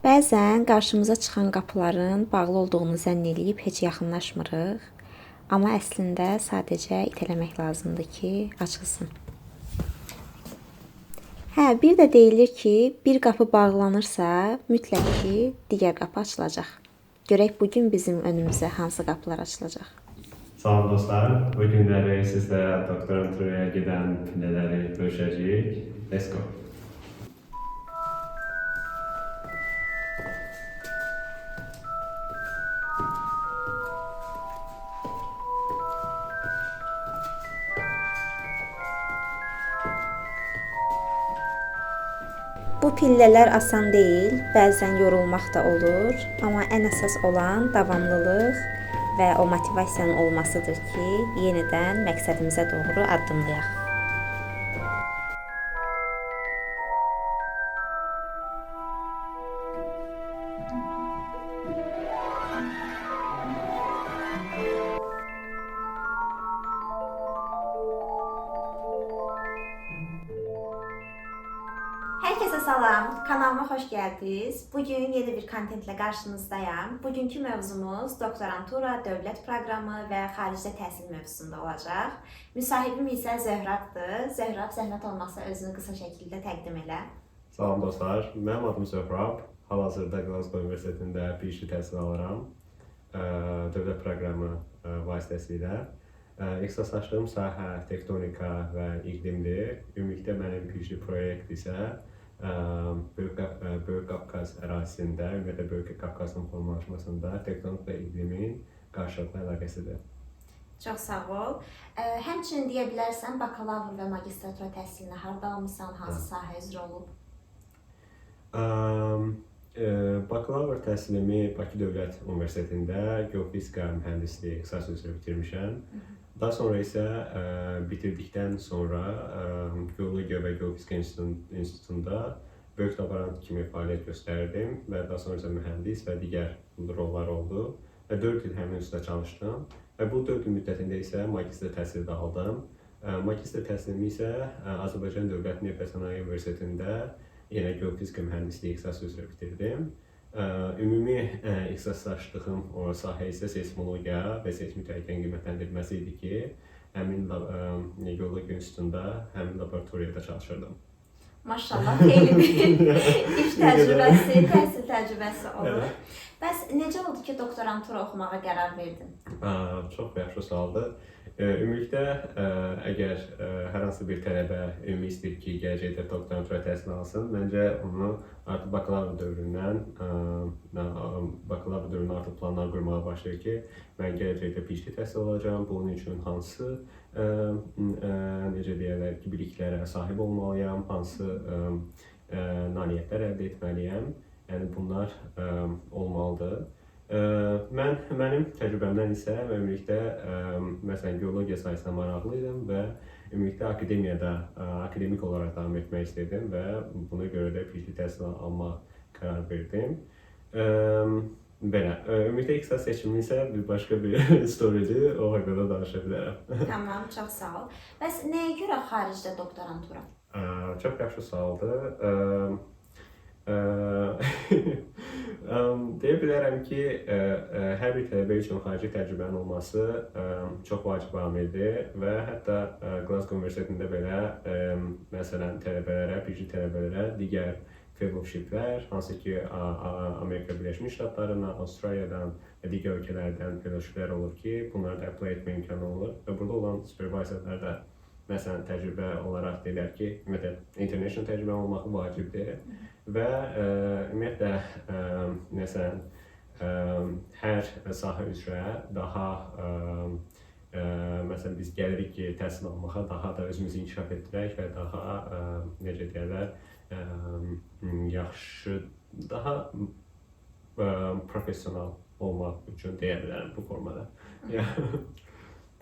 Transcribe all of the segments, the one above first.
Bəzən qarşımıza çıxan qapıların bağlı olduğunu zənn edib heç yaxınlaşmırıq. Amma əslində sadəcə itələmək lazımdır ki, açılsın. Bir də deyilir ki, bir qapı bağlanırsa, mütləq ki, digər qapı açılacaq. Görək bugün bizim önümüzə hansı qapılar açılacaq. Salam dostlar, bu günləri sizlə doktoranturaya gedən pillələri bölüşəcəyik. Let's go. Bu pillələr asan deyil, bəzən yorulmaq da olur, amma ən əsas olan davamlılıq və o motivasiyanın olmasıdır ki, yenidən məqsədimizə doğru addımlayaq. Herkese salam, kanalıma hoş geldiniz. Bugün yeni bir kontentle karşınızdayım. Bugünkü mövzumuz doktorantura, dövlət proqramı və xaricdə təhsil mövzusunda olacaq. Müsahibim isə Zöhrabdır. Zöhrab, zəhmət olmasa özünü qısa şəkildə təqdim elə. Salam dostlar, mənim adım Zöhrab. Hal-hazırda Glasgow Universitetində PhD təhsil alıram. Dövlət proqramı vasitəsilə. İxtisaslaşdığım sahə tektonika və iqlimdir. Ümumilikdə mənim PhD proyekt isə Böyük Qafqaz ərazisində, ümumiyyətlə Böyük Qafqazın formalaşmasında tektonik və iqlimin qarşılıqlı əlaqəsidir. Çox sağ ol. Həmçinin deyə bilərsən, bakalavr və magistratura təhsilini harda almısan, hansı sahə üzrə olub? Bakalavr təhsilimi Bakı Dövlət Universitetində geofizika mühəndisliyi ixtisası üzrə bitirmişəm. Daha sonra isə bitirdikdən sonra Geologiya və Geofizika İnstitutunda böyük laborant kimi fəaliyyət göstərdim və daha sonra isə mühəndis və digər rollar oldu. Və 4 il həmin institutda çalışdım və bu 4 il müddətində isə magistr təhsili də aldım. Magistr təhsilimi isə Azərbaycan Dövlət Neft və Sənaye Universitetində yenə geofizika mühəndisliyi ixtisası üzrə bitirdim. Ümumi ixtisaslaşdığım sahə isə seismologiya və seismik təhlükənin qiymətləndirilməsi idi ki, həmin Geologiya İnstitutunda həmin laboratoriyada çalışırdım. Maşallah, xeyli bir iş təcrübəsi, təhsil təcrübəsi olur. Bəs necə oldu ki, doktorantura oxumağa qərar verdin? Çox yaxşı sualdır. Ümumilikdə, əgər hər hansı bir tələbə ümumi istəyir ki, gələcəkdə doktorantura təhsil alsın, məncə onu artıq bakalavr dövründən artıq planlar qurmağa başlayır ki, mən gələcəkdə PhD təhsil alacağam, bunun üçün hansı necə deyərlər ki, biliklərə sahib olmalıyam, hansı nailiyyətlər əldə etməliyəm, yəni bunlar olmalıdır. Mənim təcrübəmdən isə ümumilikdə məsələn geologiya sahəsinə maraqlıydım və ümumilikdə akademik olaraq davam etmək istədim və buna görə də PhD təhsil almaq qərar verdim. Belə, ümumilikdə ixtisas seçimi isə başqa bir storydir, o haqqında danışa bilərəm. Tamam, çox sağ ol. Bəs nəyə görə xaricdə doktorantura? Çox yaxşı sualdır. Deyə bilərəm ki, hər bir tələbə üçün xarici təcrübənin olması çox vacib amildir və hətta Glasgow Universitetində belə məsələn tələbələrə, PhD tələbələrə digər fellowshiplər, hansı ki Amerika Birləşmiş Ştatlarından, Avstraliyadan və digər ölkələrdən fellowshiplər olur ki, bunları apply etmə imkanı olur və burada olan supervisorlar da məsələn təcrübə olaraq deyirlər ki, ümumiyyətlə international təcrübə olmaq vacibdir və ümumiyyətlə məsələn hər sahə üzrə daha məsələn biz gəlirik ki, təhsil almağa, daha da özümüzü inkişaf etdirək və daha necə deyirlər yaxşı, daha professional olmaq üçün deyə bilərəm bu formada.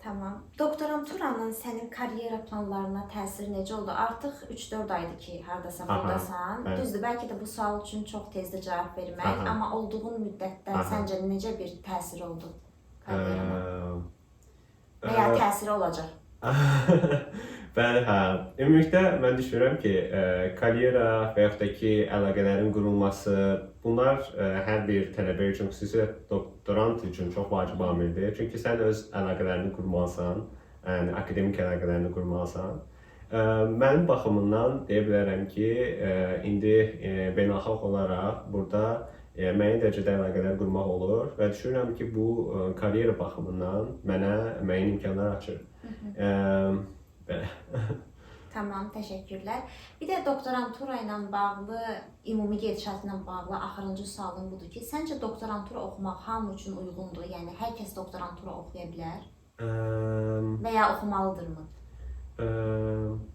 Tamam. Doktoranturanın sənin karyera planlarına təsiri necə oldu? Artıq 3-4 aydır ki, hardasa buradasan. Düzdür, bəlkə də bu sual üçün çox tezdə cavab vermək, amma olduğun müddətdə səncə necə bir təsir oldu karyerana? Və ya təsiri olacaq? Bəli, hə. Ümumilikdə mən düşünürəm ki, karyera və yaxud da ki, əlaqələrin qurulması, bunlar hər bir tələbə üçün, xüsusilə doktorant üçün çox vacib amildir. Çünki sən öz əlaqələrini qurmalısan, yəni akademik əlaqələrini qurmalısan. Mənim baxımından deyə bilərəm ki, indi beynəlxalq olaraq burada müəyyən dərəcədə əlaqələr qurmaq olur və düşünürəm ki, bu karyera baxımından mənə müəyyən imkanlar açır. Belə. Tamam, təşəkkürlər. Bir də doktorantura ilə bağlı, ümumi gedişatı ilə bağlı axırıncı sualım budur ki, səncə doktorantura oxumaq hamı üçün uyğundur? Yəni hər kəs doktorantura oxuya bilər və ya oxumalıdırmı?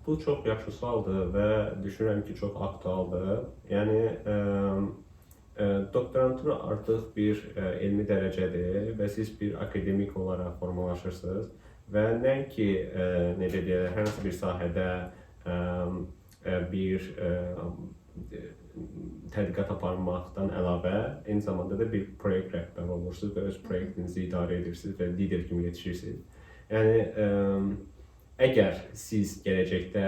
Bu çox yaxşı sualdır və düşünürəm ki, çox aktualdır. Yəni doktorantura artıq bir elmi dərəcədir və siz bir akademik olaraq formalaşırsınız və nəinki necə deyirlər, hər hansı bir sahədə bir tədqiqat aparmaqdan əlavə, eyni zamanda da bir proyekt rəhbəri olursunuz və öz proyektinizi idarə edirsiniz və lider kimi yetişirsiniz. Yəni əgər siz gələcəkdə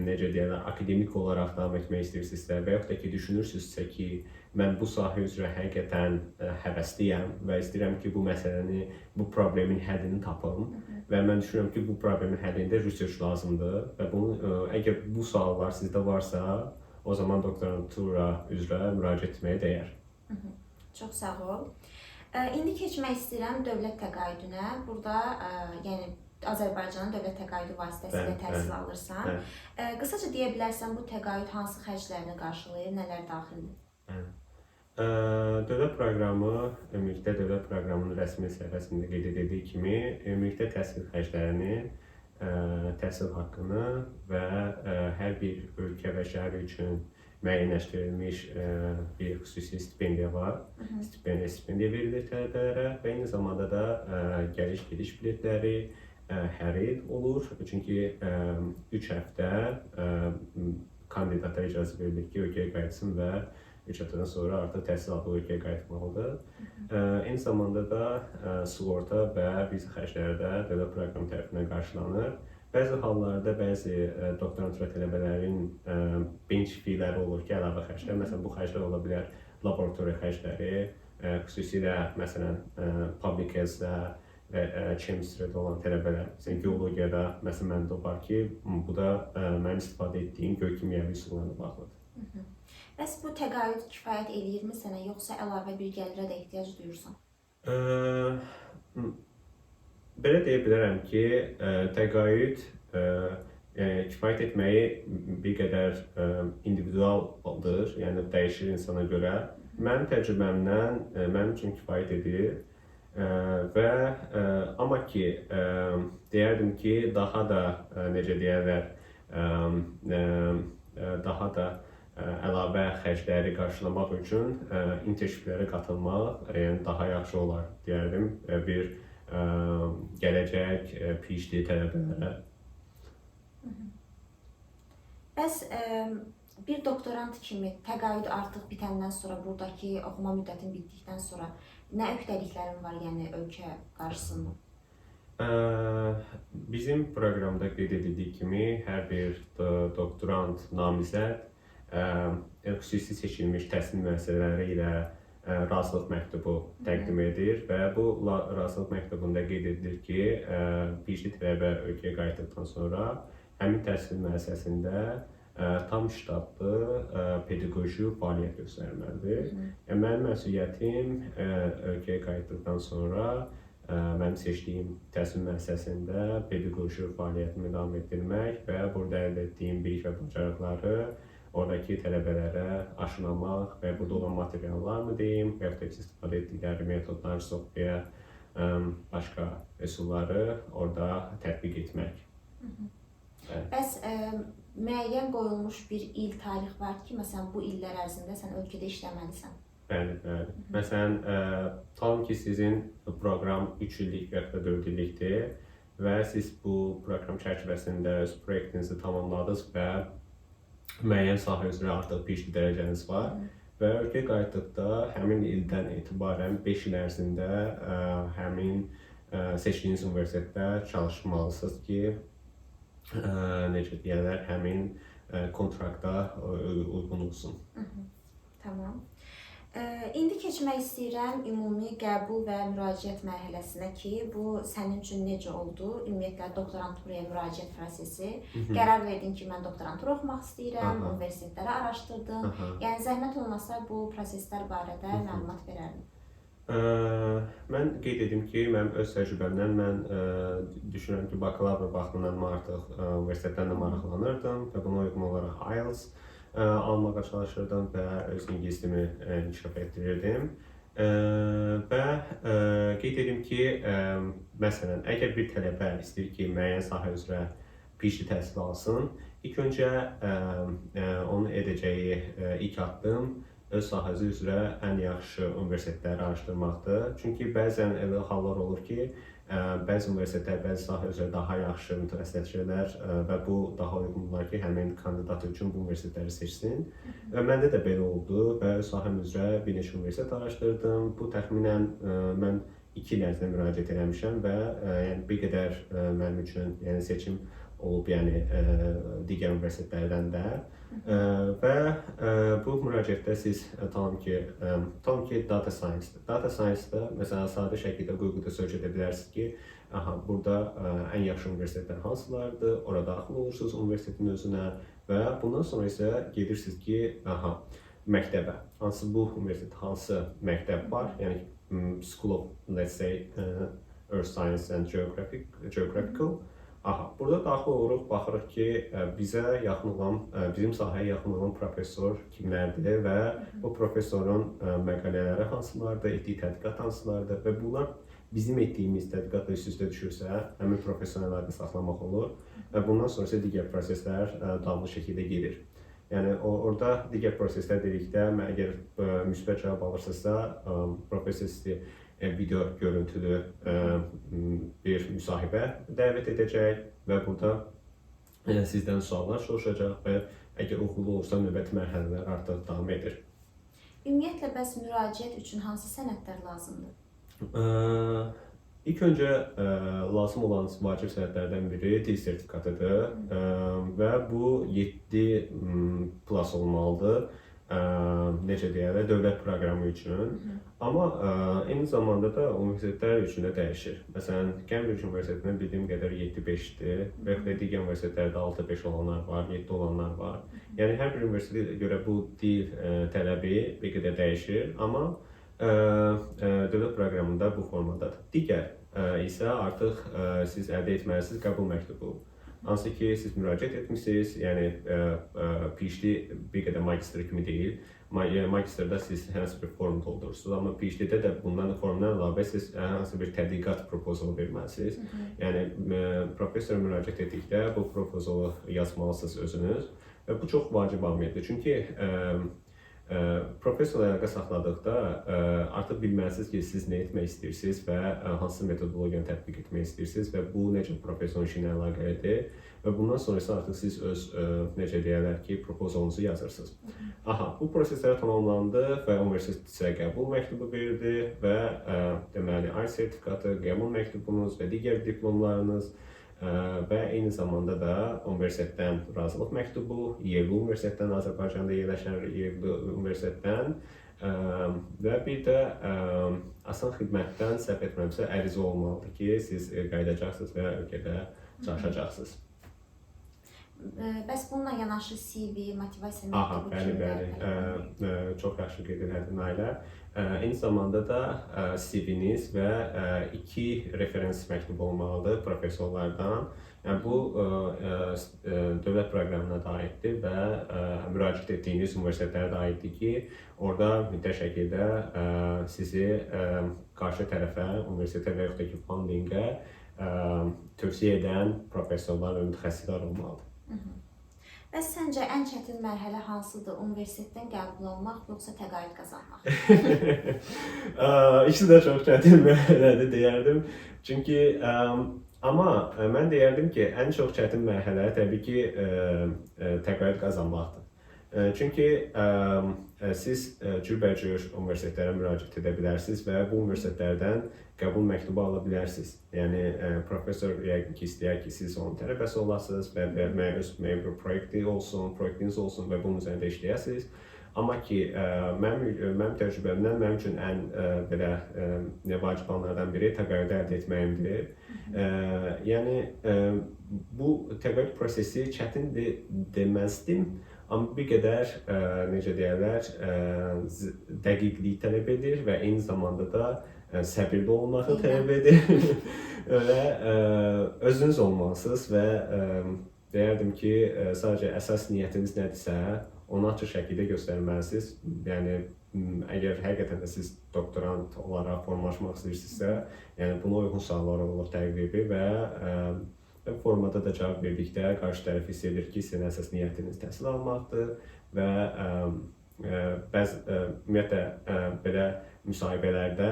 necə deyirlər, akademik olaraq davam etmək istəyirsinizsə və yaxud da ki, düşünürsünüzsə ki, mən bu sahə üzrə həqiqətən həvəsliyəm və istəyirəm ki, bu məsələni, bu problemin həllini tapım və mən düşünürəm ki, bu problemin həllində research lazımdır və bunu, əgər bu suallar sizdə varsa, o zaman doktorantura üzrə müraciət etməyə dəyər. Çox sağ ol. İndi keçmək istəyirəm dövlət təqaüdünə. Burada, yəni Azərbaycanın dövlət təqaüdü vasitəsilə təhsil alırsan. Qısaca deyə bilərsən, bu təqaüd hansı xərclərini qarşılayır, nələr daxildir? Dövlət proqramı, ümumilikdə dövlət proqramının rəsmi səhifəsində qeyd edildiyi kimi, ümumilikdə təhsil xərclərini, təhsil haqqını və hər bir ölkə və şəhər üçün müəyyənləşdirilmiş bir xüsusi stipendiya var. Stipendiya verilir tələbələrə və eyni zamanda da gəliş-gediş biletləri hər il olur. Çünki 3 həftə kandidata icazə verilir ki, ölkəyə qayıtsın və 3 həftədən sonra artıq təhsil aldığı ölkəyə qayıtmalıdır. Eyni zamanda da sığorta və viza xərcləri də dövlət proqramı tərəfindən qarşılanır. Bəzi hallarda bəzi doktorantura tələbələrin bench fee-ləri olur ki, əlavə xərclər. Məsələn, bu xərclər ola bilər laboratoriya xərcləri, xüsusilə məsələn public health-də və chemistry-də olan tələbələr. Məsələn, geologiyada məsələn məndə var ki, bu da mənim istifadə etdiyim göykimyəvi üsullarla bağlıdır. Bəs bu təqaüd kifayət eləyirmi sənə, yoxsa əlavə bir gəlirə də ehtiyac duyursan? Belə deyə bilərəm ki, təqaüd kifayət etməyi bir qədər individualdır, yəni dəyişir insana görə. Mənim təcrübəmdən mənim üçün kifayət edir və amma ki, deyərdim ki, daha da necə deyərlər, daha da əlavə xərcləri qarşılamaq üçün internshiplərə qatılmaq daha yaxşı olar, deyərdim, bir gələcək PhD tələbələrə. Bəs bir doktorant kimi təqaüd artıq bitəndən sonra, buradakı oxuma müddətin bitdikdən sonra nə öhdəliklərin var, yəni ölkə qarşısında? Bizim proqramda qeyd edildiyi kimi, hər bir doktorant namizəd xüsusi seçilmiş təhsil müəssisələri ilə razılıq məktubu təqdim edir və bu razılıq məktubunda qeyd edilir ki, PhD tələbə ölkəyə qayıtdıqdan sonra həmin təhsil müəssisəsində tam ştatlı pedaqoji fəaliyyət göstərməlidir. Mənim məsuliyyətim ölkəyə qayıtdıqdan sonra mənim seçdiyim təhsil müəssisəsində pedaqoji fəaliyyətimi davam etdirmək və burada əldə etdiyim bilik və bacarıqları oradakı tələbələrə aşılamaq və burada olan materiallarmı deyim, və yaxud da istifadə etdikləri metodlar, software, başqa üsulları orada tətbiq etmək. Bəs müəyyən qoyulmuş bir il, tarix var ki, məsələn, bu illər ərzində sən ölkədə işləməlisən? Bəli, bəli. Məsələn, talım ki, sizin proqram 3 illik və yaxud da 4 illikdir və siz bu proqram çərçivəsində öz proyektinizi tamamladınız və müəyyən sahə üzrə artıq PhD dərəcəniz var və ölkəyə qayıtdıqda həmin ildən etibarən 5 il ərzində həmin seçdiyiniz universitetdə çalışmalısınız ki, necə deyirlər, həmin kontrakta uyğun olsun. Tamam. İndi keçmək istəyirəm ümumi qəbul və müraciət mərhələsinə ki, bu sənin üçün necə oldu? Ümumiyyətlə doktoranturaya müraciət prosesi. Qərar verdin ki, mən doktorantura oxumaq istəyirəm, universitetləri araşdırdın. Yəni zəhmət olmasa bu proseslər barədə məlumat verərdin. Mən qeyd edim ki, mənim öz təcrübəmdən mən düşünürəm ki, bakalavr vaxtından artıq universitetdən də maraqlanırdım və buna uyğun olaraq IELTS almağa çalışırdım və öz ingilis dilimi inkişaf etdirirdim. Və qeyd edim ki, məsələn, əgər bir tələbə istəyir ki, müəyyən sahə üzrə PhD təhsil alsın, ilk öncə onun edəcəyi ilk addım öz sahəsi üzrə ən yaxşı universitetləri araşdırmaqdır. Çünki bəzən elə hallar olur ki, bəzi universitetlər bəzi sahə üzrə daha yaxşı mütəxəssisləşirlər və bu daha uyğun olar ki, həmin kandidat üçün bu universitetləri seçsin. Və məndə də belə oldu və öz sahəm üzrə bir neçə universitet araşdırdım. Bu təxminən mən 2 il ərzində müraciət etmişəm və yəni bir qədər mənim üçün yəni seçim olub, yəni digər universitetlərdən də. Və bu müraciətdə siz tam ki data science-dır. Data science-da məsələn sadə şəkildə Google-da search edə bilərsiniz ki, burada ən yaxşı universitetlər hansılardır, ora daxil olursunuz universitetin özünə və bundan sonra isə gedirsiniz ki, məktəbə. Bu universitet hansı məktəb var? Yəni School of, let's say, Earth Science and Geographical. Burada daxil oluruq, baxırıq ki, bizim sahəyə yaxın olan professor kimlərdir və bu professorun məqalələri hansılardır, etdiyi tədqiqat hansılardır və bunlar bizim etdiyimiz tədqiqatla üst-üstə düşürsə, həmin professional əlaqə saxlamaq olur və bundan sonra isə digər proseslər davamlı şəkildə gedir. Yəni orada digər proseslər dedikdə, əgər müsbət cavab alırsınızsa, professor sizi video görüntülü bir müsahibə dəvət edəcək və burada sizdən suallar soruşacaq və əgər uğurlu olursa növbəti mərhələlər artıq davam edir. Ümumiyyətlə, bəs müraciət üçün hansı sənədlər lazımdır? İlk öncə lazım olan vacib sənədlərdən biri dil sertifikatıdır və bu 7+ olmalıdır. Necə deyərlər, dövlət proqramı üçün. Amma eyni zamanda da universitetlər üçün də dəyişir. Məsələn, Cambridge Universitetindən bildiyim qədər 7.5-dir və digər universitetlərdə 6.5 olanlar var, 7 olanlar var. Yəni hər bir universitetə görə bu dil tələbi bir qədər dəyişir, amma dövlət proqramında bu formadadır. Digər isə artıq siz əldə etməlisiniz qəbul məktubu. Hansı ki, siz müraciət etmişsiniz, yəni PhD bir qədər magistr kimi deyil. Magistrda siz hansı bir form doldurursunuz, amma PhD-də də bundan formdan əlavə siz hansı bir tədqiqat propozalı verməlisiniz. Yəni professora müraciət etdikdə bu propozalı yazmalısınız özünüz və bu çox vacib amildir. Çünki professorla əlaqə saxladıqda artıq bilməlisiniz ki, siz nə etmək istəyirsiniz və hansı metodologiyanı tətbiq etmək istəyirsiniz və bu necə professorun işi ilə əlaqəlidir və bundan sonra isə artıq siz öz necə deyərlər ki, propozalınuzu yazırsınız. Bu proseslər tamamlandı və universitet sizə qəbul məktubu verdi və deməli IELTS sertifikatı, qəbul məktubunuz və digər diplomlarınız və eyni zamanda da universitetdən razılıq məktubu, yerli universitetdən, Azərbaycanda yerləşən yerli universitetdən və bir də asan xidmətdən səhv etmirəmsə ərizə olmalıdır ki, siz qayıdacaqsınız və ölkədə çalışacaqsınız. Bəs bununla yanaşı CV, motivasiya məktubu Bəli. Çox yaxşı qeyd elədin Nailə. Eyni zamanda da CV-niz və 2 referans məktubu olmalıdır professorlardan. Yəni bu dövlət proqramına da aiddir və müraciət etdiyiniz universitetlərə də aiddir ki, orada mütləq şəkildə sizi qarşı tərəfə, universitetə və yaxud da ki, fundingə tövsiyə edən professorlar və mütəxəssislər olmalıdır. Bəs səncə ən çətin mərhələ hansıdır? Universitetdən qəbul olmaq, yoxsa təqaüd qazanmaq? İkisi də çox çətin mərhələdir deyərdim. Çünki amma mən deyərdim ki, ən çox çətin mərhələ təbii ki təqaüd qazanmaqdır. Çünki siz cürbəcür universitetlərə müraciət edə bilərsiniz və bu universitetlərdən qəbul məktubu ala bilərsiniz. Yəni professor yəqin ki, istəyər ki, siz onun tələbəsi olasınız və müəyyən bir proyektiniz olsun və bunun üzərində işləyəsiniz. Amma ki, mənim təcrübəmdən mənim üçün ən belə vacib olanlardan biri təqaüd əldə etməyimdir. Yəni bu təqaüd prosesi çətindir deməzdim, amma bir qədər necə deyirlər, dəqiqlik tələb edir və eyni zamanda da səbirli olmağı tələb edir. Öyle özünüz olmalısınız və deyərdim ki, sadəcə əsas niyyətiniz nədirsə, onu açıq şəkildə göstərməlisiniz. Yəni əgər həqiqətən də siz doktorant olaraq formalaşmaq istəyirsinizsə, yəni buna uyğun suallar olur təqribi və formada da cavab verdikdə qarşı tərəf hiss edir ki, sizin əsas niyyətiniz təhsil almaqdır və ümumiyyətlə belə müsahibələrdə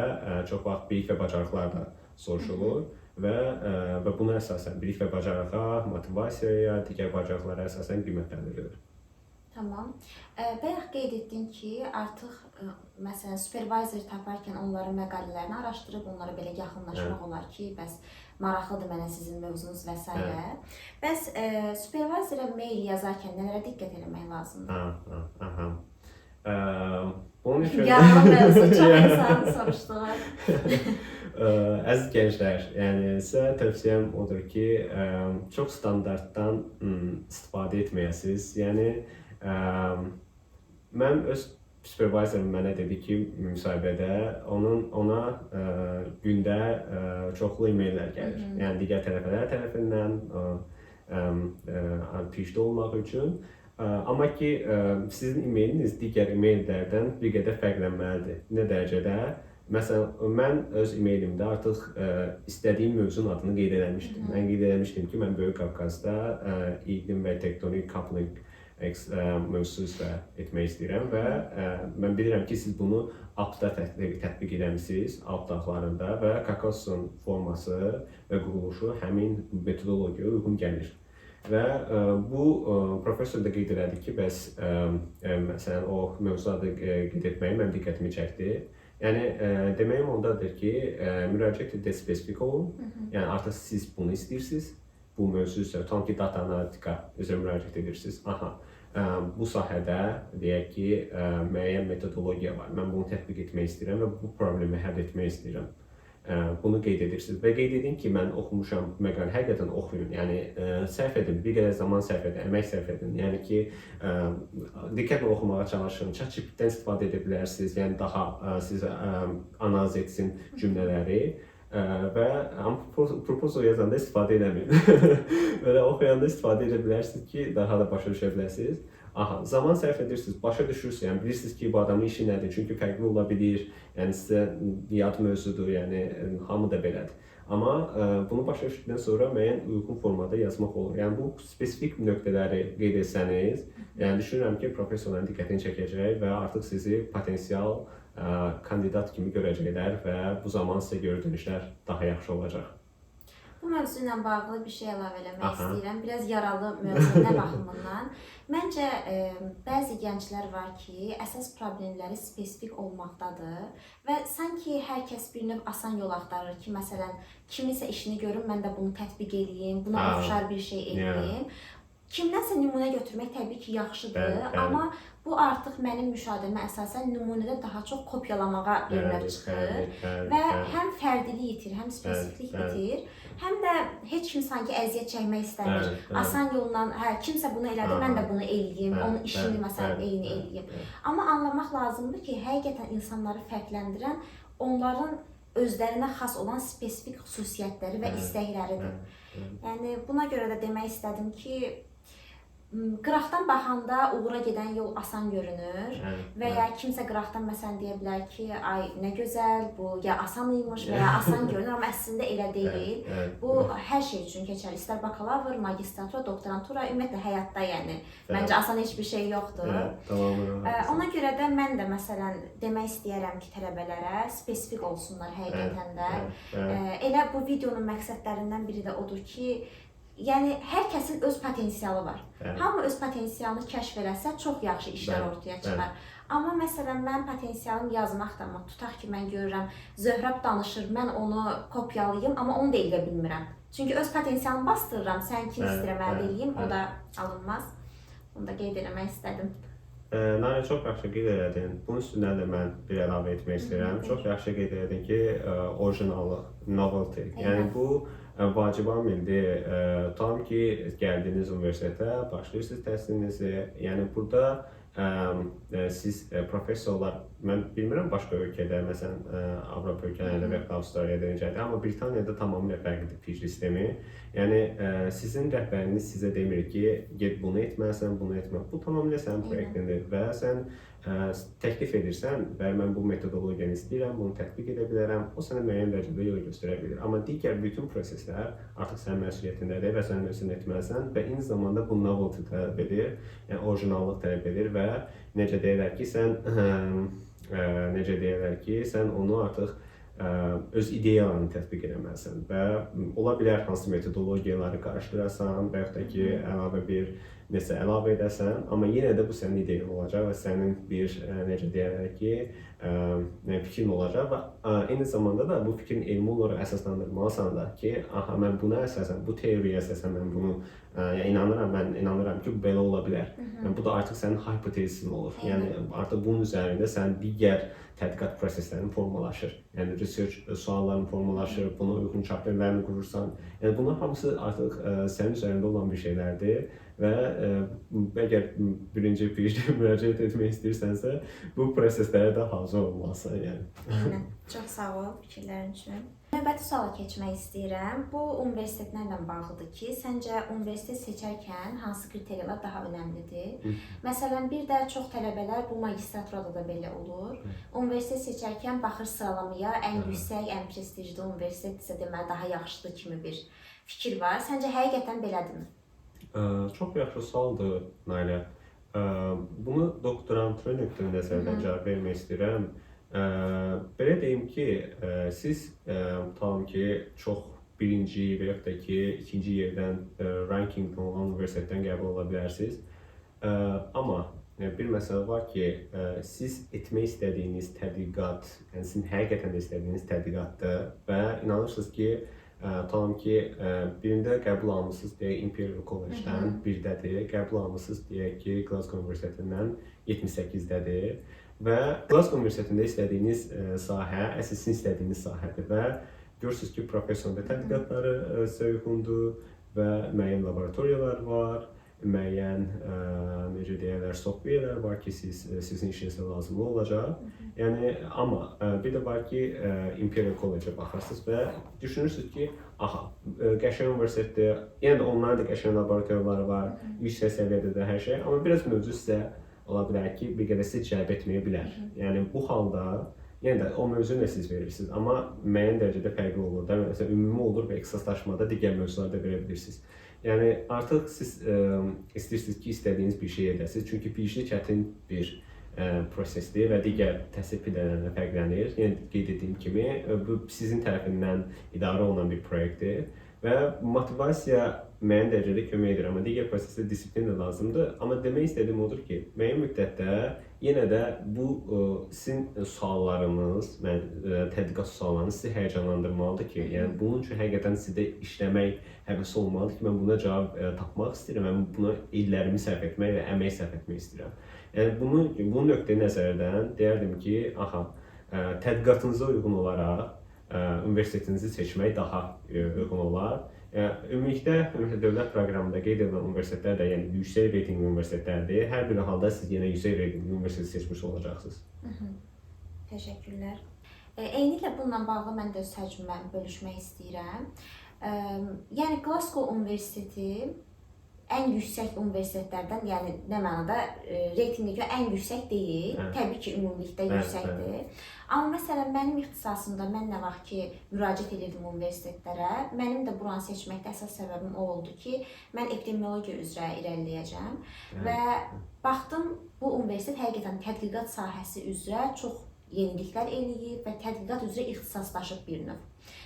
çox vaxt bilik və bacarıqlar da soruşulur və buna əsasən bilik və bacarığa, motivasiyaya, digər bacarıqlara əsasən qiymətləndirilir. Tamam. Bayaq qeyd etdin ki, artıq məsələn supervisor taparkən onların məqalələrini araşdırıb onlara belə yaxınlaşmaq olar ki, bəs maraqlıdır mənə sizin mövzunuz və s. Bəs supervisora mail yazarkən nələrə diqqət etmək lazımdır? Bunun üçün Yanılı mövzu çox insan soruşdular. Əziz gənclər, yəni sizə tövsiyəm odur ki, çox standartdan istifadə etməyəsiniz. Yəni mən öz supervisorum mənə dedi ki, müsahibədə ona gündə çoxlu e-maillər gəlir. Yəni digər tələbələr tərəfindən pişdə olmaq üçün. Amma ki, sizin e-mailiniz digər e-maillərdən bir qədər fərqlənməlidir. Nə dərəcədə? Məsələn, mən öz e-mailimdə artıq istədiyim mövzunun adını qeyd eləmişdim. Mən qeyd eləmişdim ki, mən Böyük Qafqazda iqlim və tektonik coupling mövzusu üzrə etmək istəyirəm və mən bilirəm ki, siz bunu APT-da tətbiq edəmisiniz, APT dağlarında və Kakossun forması və quruluşu həmin metodologiyaya uyğun gəlir. Və bu professor da qeyd elədi ki, bəs məsələn o mövzu adı qeyd etməyi mənim diqqətimi çəkdi. Yəni deməyim ondadır ki, müraciət edə spesifik olun. Yəni artıq siz bunu istəyirsiniz. Bu mövzu üzrə, tam ki, data analitika üzrə müraciət edirsiniz. Bu sahədə deyək ki, müəyyən metodologiya var. Mən bunu tətbiq etmək istəyirəm və bu problemi həll etmək istəyirəm. Bunu qeyd edirsiniz və qeyd edin ki, mən oxumuşam məqalə, həqiqətən oxuyun. Yəni sərf edin, bir qədər zaman sərf edin, əmək sərf edin. Yəni ki, diqqətlə oxumağa çalışın, ChatGPT-dən istifadə edə bilərsiniz. Yəni daha sizə analiz etsin cümlələri. Və proposal yazanda istifadə edəməyin. Belə oxuyanda istifadə edə bilərsiniz ki, daha da başa düşə biləsiniz. Zaman sərf edirsiniz, başa düşürsünüz, yəni bilirsiniz ki, bu adamın işi nədir, çünki fərqli ola bilir, yəni sizə yad mövzudur, yəni hamı da belədir. Amma bunu başa düşdükdən sonra müəyyən uyğun formada yazmaq olur. Yəni bu spesifik nöqtələri qeyd etsəniz, yəni düşünürəm ki, professorların diqqətini çəkəcək və artıq sizi potensial kandidat kimi görəcəklər və bu zaman sizə görə dönüşlər daha yaxşı olacaq. Bu mövzu ilə bağlı bir şey əlavə eləmək istəyirəm. Biraz yaralı mövzu nə baxımından. Məncə bəzi gənclər var ki, əsas problemləri spesifik olmaqdadır və sanki hər kəs bir növ asan yol axtarır ki, məsələn, kimisə işini görüm, mən də bunu tətbiq edeyim, buna oxşar bir şey edeyim. Kimdənsə nümunə götürmək təbii ki, yaxşıdır, amma bu artıq mənim müşahidəmə əsasən nümunədə daha çox kopyalamağa yönəlir çıxır və həm fərdiliyi itir, həm spesifiklik itir, həm də heç kim sanki əziyyət çəkmək istəmir. Asan yolla, kimsə bunu elədi, mən də bunu eləyim, onun işini məsələn eyni eləyim. Amma anlamaq lazımdır ki, həqiqətən insanları fərqləndirən onların özlərinə xas olan spesifik xüsusiyyətləri və istəkləridir. Yəni buna görə də demək istədim ki, qıraqdan baxanda uğura gedən yol asan görünür və ya kimsə qıraqdan məsələn deyə bilər ki, ay nə gözəl, bu ya asan imiş və ya asan görünür, amma əslində elə deyil. Bu hər şey üçün keçərli. İstər bakalavr, magistratura, doktorantura, ümumiyyətlə həyatda yəni məncə asan heç bir şey yoxdur. Ona görə də mən də məsələn demək istəyirəm ki, tələbələrə spesifik olsunlar həqiqətən də. Elə bu videonun məqsədlərindən biri də odur ki, yəni hər kəsin öz potensialı var. Bəli. Hamı öz potensialını kəşf eləsə çox yaxşı işlər Bəli, ortaya çıxar. Amma məsələn mənim potensialım yazmaqdır. Tutaq ki, mən görürəm Zöhrəb danışır, mən onu kopyalayım, amma onu da edə bilmirəm. Çünki öz potensialımı bastırıram, səninkini istəyirəm əldə edeyim, o da alınmaz. Onu da qeyd eləmək istədim. Nailə, çox yaxşı qeyd elədin. Bunun üstündən də mən bir əlavə etmək istəyirəm. Çox yaxşı qeyd elədin ki, orijinallıq, novelty. Yəni bu vacib amildir. Tam ki, gəldiyiniz universitetə, başlayırsınız təhsilinizi. Yəni burada siz professorlar, mən bilmirəm başqa ölkədə, məsələn, Avropa ölkələrində və Avstraliyada necədir, amma Britaniyada tamamilə fərqlidir PhD sistemi. Yəni sizin rəhbəriniz sizə demir ki, get bunu etməlisən, bunu etmə. Bu tamamilə sənin proyektindir və sən təklif edirsən və mən bu metodologiyanı istəyirəm, bunu tətbiq edə bilərəm, o sənə müəyyən dərəcədə yol göstərə bilər. Amma digər bütün proseslər artıq sənin məsuliyyətindədir və sən özün etməlisən və eyni zamanda bu novelty tələb edir, yəni orijinallıq tələb edir və necə deyirlər ki, sən onu artıq öz ideyalarını tətbiq etməlisən və ola bilər hansı metodologiyaları qarışdırasan və yaxud da ki, əlavə bir nəsə əlavə edəsən, amma yenə də bu sənin ideyan olacaq və sənin bir, necə deyərlər ki, fikrin olacaq və eyni zamanda da bu fikrin elmi olaraq əsaslandırmalısan da ki, aha, mən buna əsasən, bu teoriya əsasən mən bunu inanıram ki, bu belə ola bilər. Bu da artıq sənin hipotezin olur. Yəni artıq bunun üzərində sən digər tədqiqat proseslərinin formalaşır. Yəni research sualların formalaşır, buna uyğun çapterlərini qurursan. Yəni bunlar hamısı artıq sənin üzərində olan bir şeylərdir və əgər birinci PhD müraciət etmək istəyirsənsə, bu proseslərə də hazır olmalısan. Aynen. Çox sağ ol fikirlərin üçün. Növbəti suala keçmək istəyirəm. Bu universitetlərlə bağlıdır ki, səncə universitet seçərkən hansı kriteriyalar daha önəmlidir? Məsələn, bir də çox tələbələr, bu magistraturada da belə olur. Universitet seçərkən baxır sıralamaya, ən yüksək, ən prestijli universitet isə deməli daha yaxşıdır kimi bir fikir var. Səncə həqiqətən belədirmi? Çox yaxşı sualdır, Nailə. Bunu doktorantura nöqteyi nəzərdən cavab vermək istəyirəm. Belə deyim ki, siz tam ki, çox birinci və yaxud da ki, ikinci yerdən rankingdə olan universitetdən qəbul ola bilərsiniz. Amma bir məsələ var ki, siz etmək istədiyiniz tədqiqat, yəni sizin həqiqətən də istədiyiniz tədqiqatdır və inanırsınız ki, tam ki, birində qəbul almışsınız deyək Imperial College-dən 1-dədir, qəbul almışsınız deyək ki, Glasgow Universitetindən 78-dədir və Glasgow Universitetində istədiyiniz sahə, əsl sizin istədiyiniz sahədir və görürsünüz ki, professional tədqiqatları sizə uyğundur və müəyyən laboratoriyalar var, müəyyən, necə deyərlər, softwarelər var ki, sizin işinizə lazımlı olacaq. Yəni, amma bir də var ki, Imperial College-a baxırsınız və düşünürsünüz ki, aha, qəşəng universitetdir, yəni də onların da qəşəng laboratoriyaları var, yüksək səviyyədə də hər şey, amma biraz mövzu sizə ola bilər ki, bir qədər sizi cəlb etməyə bilər. Yəni, bu halda, yəni də o mövzunu da siz verirsiniz, amma müəyyən dərəcədə fərqli olur da, məsələn, ümumi olur və ixtisaslaşmada digər mövzuları da verə bilirsiniz. Yəni, artıq siz istəyirsiniz ki, istədiyiniz bir şey edəsiniz, çünki PhD çətin bir prosesdir və digər təhsil pillələrlə fərqlənir. Yəni, qeyd etdiyim kimi, bu sizin tərəfindən idarə olunan bir proyektdir və motivasiya müəyyən dərəcədə kömək edir, amma digər prosesdə disiplin də lazımdır. Amma demək istədiyim odur ki, müəyyən müddətdə yenə də bu sizin suallarınız, tədqiqat suallarınız sizi həyəcanlandırmalıdır ki, yəni bunun üçün həqiqətən sizdə işləmək həvəsi olmalıdır ki, mən buna cavab tapmaq istəyirəm, mən buna illərimi sərf etmək və əmək sərf etmək istəyirəm. Yəni bu nöqteyi nəzərdən deyərdim ki, aha, tədqiqatınıza uyğun olaraq universitetinizi seçmək daha uyğun olar. Ümumilikdə dövlət proqramında qeyd edilən universitetlər də yəni yüksək reytinqli universitetlərdir. Hər bir halda siz yenə yüksək reytinqli universiteti seçmiş olacaqsınız. Təşəkkürlər. Eynilə bununla bağlı mən də öz təcrübəmi bölüşmək istəyirəm. Yəni Glasgow Universiteti ən yüksək universitetlərdən, yəni nə mənada reytinqə görə ən yüksək deyil. Təbii ki, ümumilikdə yüksəkdir. Amma məsələn, mənim ixtisasımda mən nə vaxt ki, müraciət edirdim universitetlərə, mənim də buranı seçməkdə əsas səbəbim o oldu ki, mən epidemiologiya üzrə irəliləyəcəm və baxdım, bu universitet həqiqətən tədqiqat sahəsi üzrə çox yeniliklər eləyib və tədqiqat üzrə ixtisaslaşıb bir növ.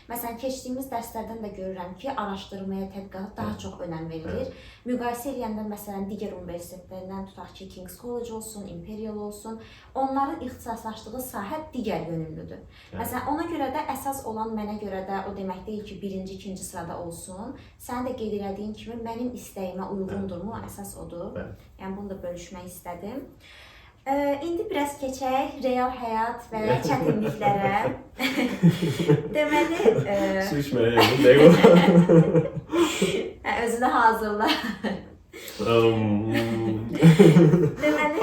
Məsələn, keçdiyimiz dərslərdən də görürəm ki, araşdırmaya, tədqiqata daha çox önəm verilir. Müqayisə edəndə məsələn digər universitetlərdən tutaq ki, King's College olsun, Imperial olsun, onların ixtisaslaşdığı sahə digər yönümlüdür. Məsələn, ona görə də əsas olan mənə görə də o demək deyil ki, birinci, ikinci sırada olsun. Sən də qeyd elədiyin kimi mənim istəyimə uyğundurmu, əsas odur. Yəni bunu da bölüşmək istədim. İndi biraz keçək real həyat və çətinliklərə. Deməli, Su içməyə yedim, deyil mi? özünə hazırla. Deməli,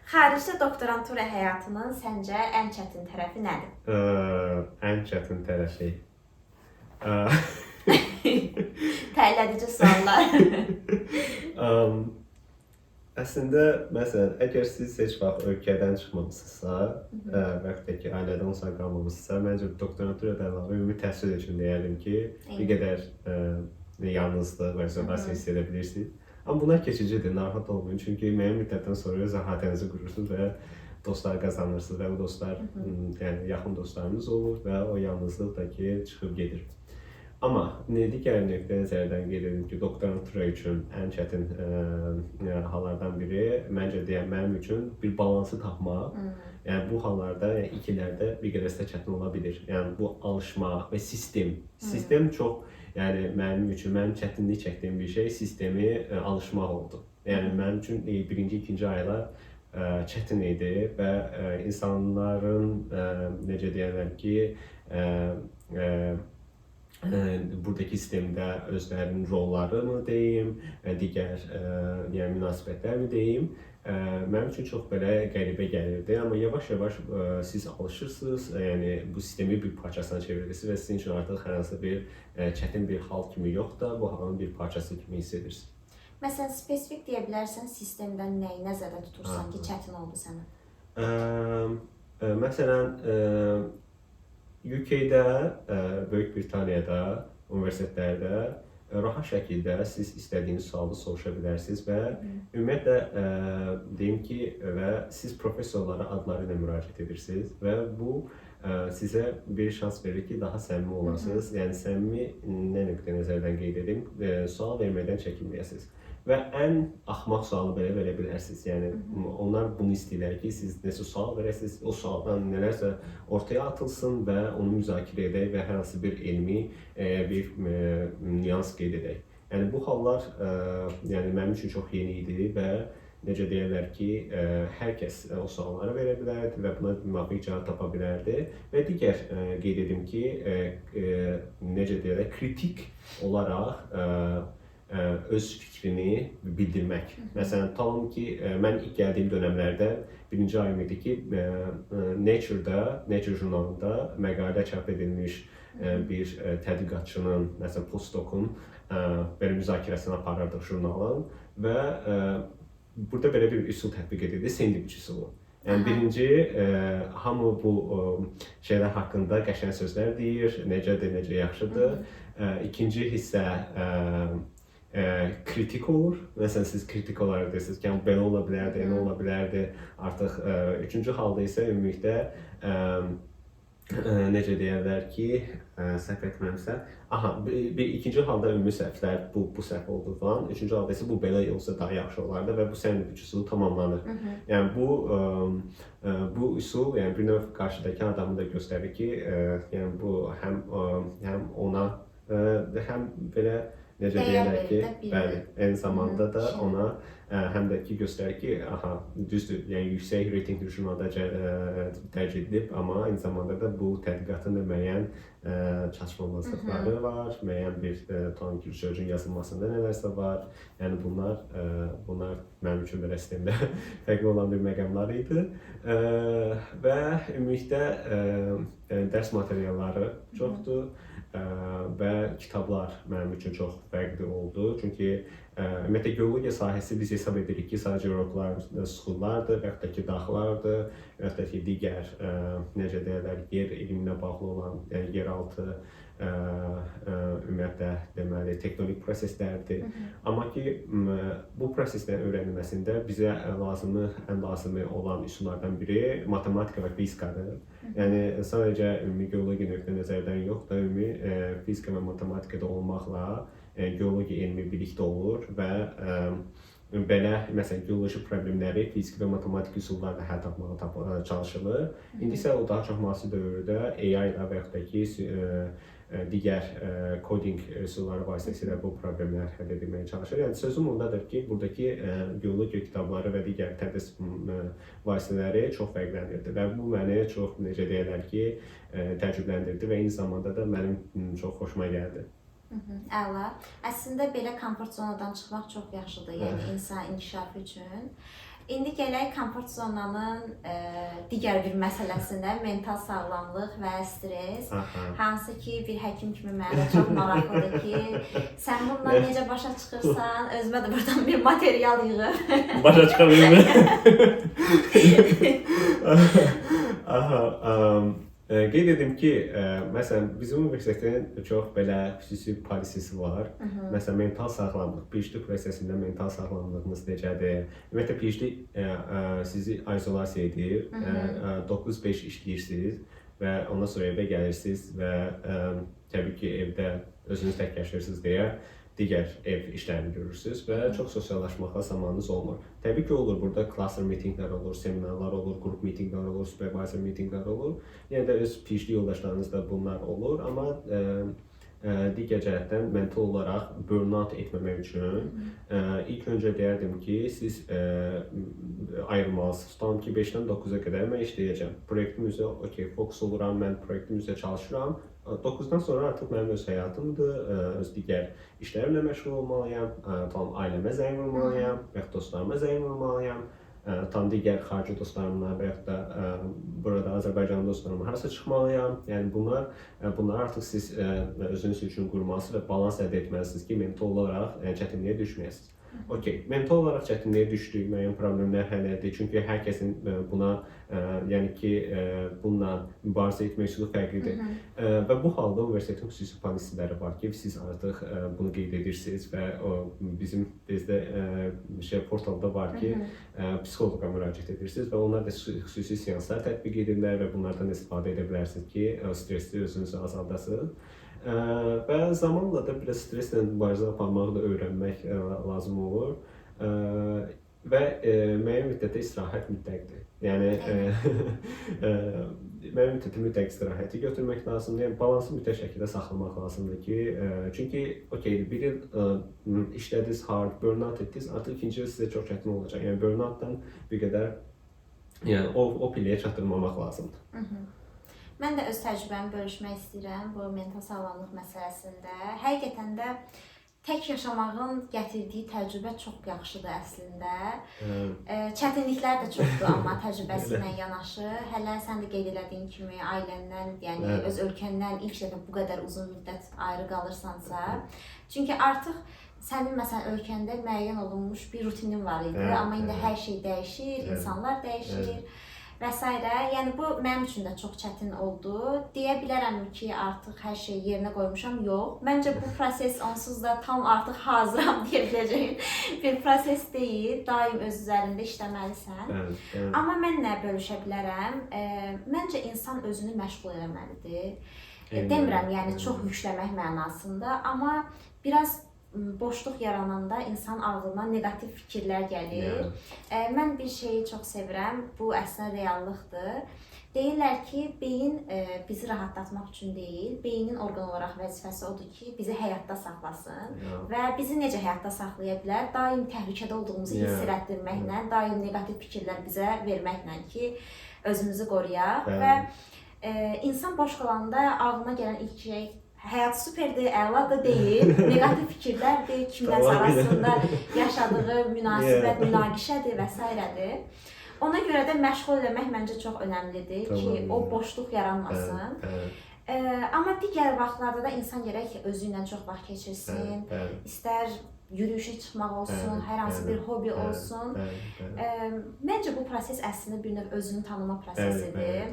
xaricdə doktorantura həyatının səncə ən çətin tərəfi nədir? Ən çətin tərəfi. Təhlilici suallar. Əslində, məsələn, əgər siz heç vaxt ölkədən çıxmamısınızsa və yaxud da ki, ailədən uzaq qalmamısınızsa, məncə doktoranturada əlavə ümumi təhsil üçün deyərdim ki, bir qədər yalnızlıq və izolasiya hiss edə bilirsiniz. Amma bunlar keçicidir, narahat olmayın. Çünki müəyyən müddətdən sonra öz əhatənizi qurursunuz və dostlar qazanırsınız və o dostlar, yəni yaxın dostlarınız olur və o yalnızlıq da ki, çıxıb gedir. Amma digər nöqtə nəzərdən qeyd edim ki, doktorantura üçün ən çətin hallardan biri, məncə deyəm, mənim üçün bir balansı tapmaq. Yəni bu hallarda, yəni ikilərdə bir qədər də çətin ola bilir. Yəni bu alışmaq və sistem. Sistem çox, yəni mənim üçün, mənim çətinlik çəkdiyim bir şey sistemi alışmaq oldu. Yəni mənim üçün birinci, ikinci aylar çətin idi və insanların, necə deyərlər ki, buradakı sistemdə özlərinin rolları mı deyim, digər yəni münasibətlər mi deyim, mənim üçün çox belə qəribə gəlirdi. Amma yavaş-yavaş siz alışırsınız, yəni bu sistemi bir parçasına çevirirsiniz və sizin üçün artıq hər hansı bir çətin bir hal kimi yox da, bu halın bir parçası kimi hiss edirsiniz. Məsələn, spesifik deyə bilərsən, sistemdən nəyi nəzərdə tutursan ki, çətin oldu sənə? Məsələn, UK-də, Böyük Britaniyada, universitetlərdə rahat şəkildə siz istədiyiniz sualı soruşa bilərsiniz və ümumiyyətlə deyim ki, və siz professorlara adları ilə müraciət edirsiniz və bu sizə bir şans verir ki, daha səmimi olasınız. Yəni səmimi nə nöqtə nəzərdən qeyd edim, sual verməkdən çəkinməyəsiniz. Və ən axmaq sualı belə verə bilərsiniz. Yəni onlar bunu istəyirlər ki, siz nəsə sual verəsiniz, o sualdan nələrsə ortaya atılsın və onu müzakirə edək və hər hansı bir elmi bir nüans qeyd edək. Yəni bu hallar yəni mənim üçün çox yeni idi və necə deyirlər ki, hər kəs o sualları verə bilərdi və buna müvafiq cavab tapa bilərdi və digər qeyd edim ki, necə deyirlər, kritik olaraq öz fikrini bildirmək. Məsələn, tutalım ki, mən ilk gəldiyim dönəmlərdə birinci ayım idi ki, Nature jurnalında məqalə çap edilmiş bir tədqiqatçının, məsələn, postdokun belə müzakirəsini aparardıq jurnalın və burada belə bir üsul tətbiq edildi, sandviç üsulu. Yəni birinci, hamı bu şeylər haqqında qəşəng sözlər deyir, necədir, necə yaxşıdır. İkinci hissə kritik olur. Məsələn, siz kritik olaraq deyirsiniz ki, belə ola bilərdi, elə ola bilərdi. Artıq üçüncü halda isə ümumilikdə necə deyərlər ki, səhv etməmsə, ikinci halda ümumi səhvlər bu səhv oldu falan. Üçüncü halda isə bu belə olsa daha yaxşı olardı və bu sandviç üsulu tamamlanır. Yəni bu üsul, yəni bir növ qarşıdakı adamı da göstərir ki, yəni bu həm ona həm belə necə deyirlər ki, bəli, eyni zamanda da ona həm də ki göstərir ki, düzdür, yəni yüksək reytinqli jurnalda dərc edilib, amma eyni zamanda da bu tədqiqatın da müəyyən çatışmamazlıqları var, müəyyən bir tutan ki, sözün yazılmasında nələrsə var. Yəni bunlar mənim üçün belə sistemdə fərqli olan bir məqamlar idi və ümumilikdə dərs materialları çoxdur və kitablar mənim üçün çox fərqli oldu. Çünki Ümumiyyətlə geologiya sahəsi biz hesab edirik ki, sadəcə roklar, süxurlardır, və yaxud da ki, dağlardır, və yaxud da ki, digər necə deyirlər, yer elminə bağlı olan, yəni yeraltı ümumiyyətlə deməli tektonik proseslərdir. Amma ki, bu proseslərin öyrənilməsində bizə ən lazımı olan üsullardan biri matematika və fizikadır. Yəni sadəcə ümumi geologiya nöqteyi-nəzərdən yox da, ümumi fizika və matematikada olmaqla geologiya elmi birlikdə olur və belə məsələn geoloji problemləri fiziki və matematik üsullarla həll etməyə çalışılır. İndi isə o daha çox müasir dövrdə AI ilə və yaxud da ki digər coding üsulları vasitəsilə bu problemləri həll etməyə çalışır. Yəni sözüm ondadır ki, buradakı geologiya kitabları və digər tədris vasitələri çox fərqlənirdi və bu məni çox necə deyirlər ki, təəccübləndirdi və eyni zamanda da mənim çox xoşuma gəldi. Əla. Əslində belə komfort zonadan çıxmaq çox yaxşıdır, yəni insan inkişafı üçün. İndi gələk komfort zonanın digər bir məsələsinə, mental sağlamlıq və stres. Hansı ki, bir həkim kimi mənə çox maraqlıdır ki, sən bununla necə başa çıxırsan, özümə də buradan bir material yığır. Başa çıxa bilmirəm. Qeyd edim ki, məsələn, bizim universitetin çox belə xüsusi polisisi var. Məsələn, mental sağlamlıq, PhD prosesində mental sağlamlığınız necədir? Ümumiyyətlə, PhD sizi izolyasiya edir, 9-5 işləyirsiniz və ondan sonra evə gəlirsiniz və təbii ki, evdə özünüz tək yaşayırsınız deyə digər ev işlərini görürsünüz və çox sosiallaşmağa zamanınız olmur. Təbii ki, olur, burada cluster meetinglər olur, seminarlar olur, qrup meetinglər olur, supervisor meetinglər olur. Yəni də öz PhD yoldaşlarınızda bunlar olur, amma digər cəhətdən mental olaraq burnout etməmək üçün ilk öncə deyərdim ki, siz ayırmalısınız. Tutalım ki, 5-dən 9-a qədər mən işləyəcəm. Proyektim üzrə fokus oluram, mən proyektim üzrə çalışıram. 9-dan sonra artıq mənim öz həyatımdır, öz digər işlərimlə məşğul olmalıyam, tam ailəmə zəng vurmalıyam, və yaxud dostlarıma zəng vurmalıyam, tam digər xarici dostlarımla və yaxud da burada Azərbaycanlı dostlarımla harasa çıxmalıyam. Yəni bunlar artıq siz özünüz üçün qurmalısınız və balans əldə etməlisiniz ki, mental olaraq çətinliyə düşməyəsiniz. Mental olaraq çətinliyə düşdük, müəyyən problemlər həll edir. Çünki hər kəsin buna, yəni ki, bununla mübarizə etmək üsulu fərqlidir. Və bu halda universitetin xüsusi polisləri var ki, siz artıq bunu qeyd edirsiniz və bizim bizdə portalda var ki, psixoloqa müraciət edirsiniz və onlar da xüsusi seanslar tətbiq edirlər və bunlardan istifadə edə bilərsiniz ki, stresli özünüzü azaldasınız. Və zamanla da biraz streslə mübarizə aparmağı da öyrənmək lazım olur və müəyyən müddətdə istirahət mütləqdir. Yəni müəyyən müddətdə mütləq istirahəti götürmək lazımdır. Yəni balansı mütləq şəkildə saxlamaq lazımdır ki, çünki bir il işlədiniz, hard, burnout etdiniz, artıq ikinci il sizə çox çətin olacaq. Yəni burnoutdan bir qədər o pilləyə çatdırmamaq lazımdır. Mən də öz təcrübəmi bölüşmək istəyirəm bu mental sağlamlıq məsələsində. Həqiqətən də tək yaşamağın gətirdiyi təcrübə çox yaxşıdır əslində. Çətinliklər də çoxdur, amma təcrübəsi ilə yanaşı. Hələ sən də qeyd elədiyin kimi ailəndən, yəni öz ölkəndən ilk dəfə bu qədər uzun müddət ayrı qalırsansa, çünki artıq sənin məsələn ölkəndə müəyyən olunmuş bir rutinin var idi, amma indi hər şey dəyişir, insanlar dəyişir və s. Yəni bu mənim üçün də çox çətin oldu. Deyə bilərəm ki, artıq hər şeyi yerinə qoymuşam. Yox. Məncə bu proses onsuz da tam artıq hazıram deyə biləcəyim bir proses deyil. Daim öz üzərində işləməlisən. Amma mən nə bölüşə bilərəm? Məncə insan özünü məşğul eləməlidir. Demirəm, yəni çox yükləmək mənasında, amma biraz boşluq yarananda insan ağlına negativ fikirlər gəlir. Mən bir şeyi çox sevirəm, bu əslində reallıqdır. Deyirlər ki, beyin bizi rahatlatmaq üçün deyil, beynin orqan olaraq vəzifəsi odur ki, bizi həyatda saxlasın və bizi necə həyatda saxlaya bilər? Daim təhlükədə olduğumuzu hiss elətdirməklə, daim negativ fikirlər bizə verməklə ki, özümüzü qoruyaq və insan boş qalanda ağlına gələn ilk şey həyat superdir, əladır deyil, negativ fikirlərdir, kimlərsə arasında yaşadığı münasibət, münaqişədir və s. Ona görə də məşğul eləmək məncə çox önəmlidir ki, o boşluq yaranmasın. Amma digər vaxtlarda da insan gərək özü ilə çox vaxt keçirsin. Bəli. İstər yürüyüşə çıxmaq olsun, Bəli, hər hansı bir bəli, hobi bəli, olsun. bəli. Məncə bu proses əslində bir növ özünü tanıma Bəli, prosesidir. bəli,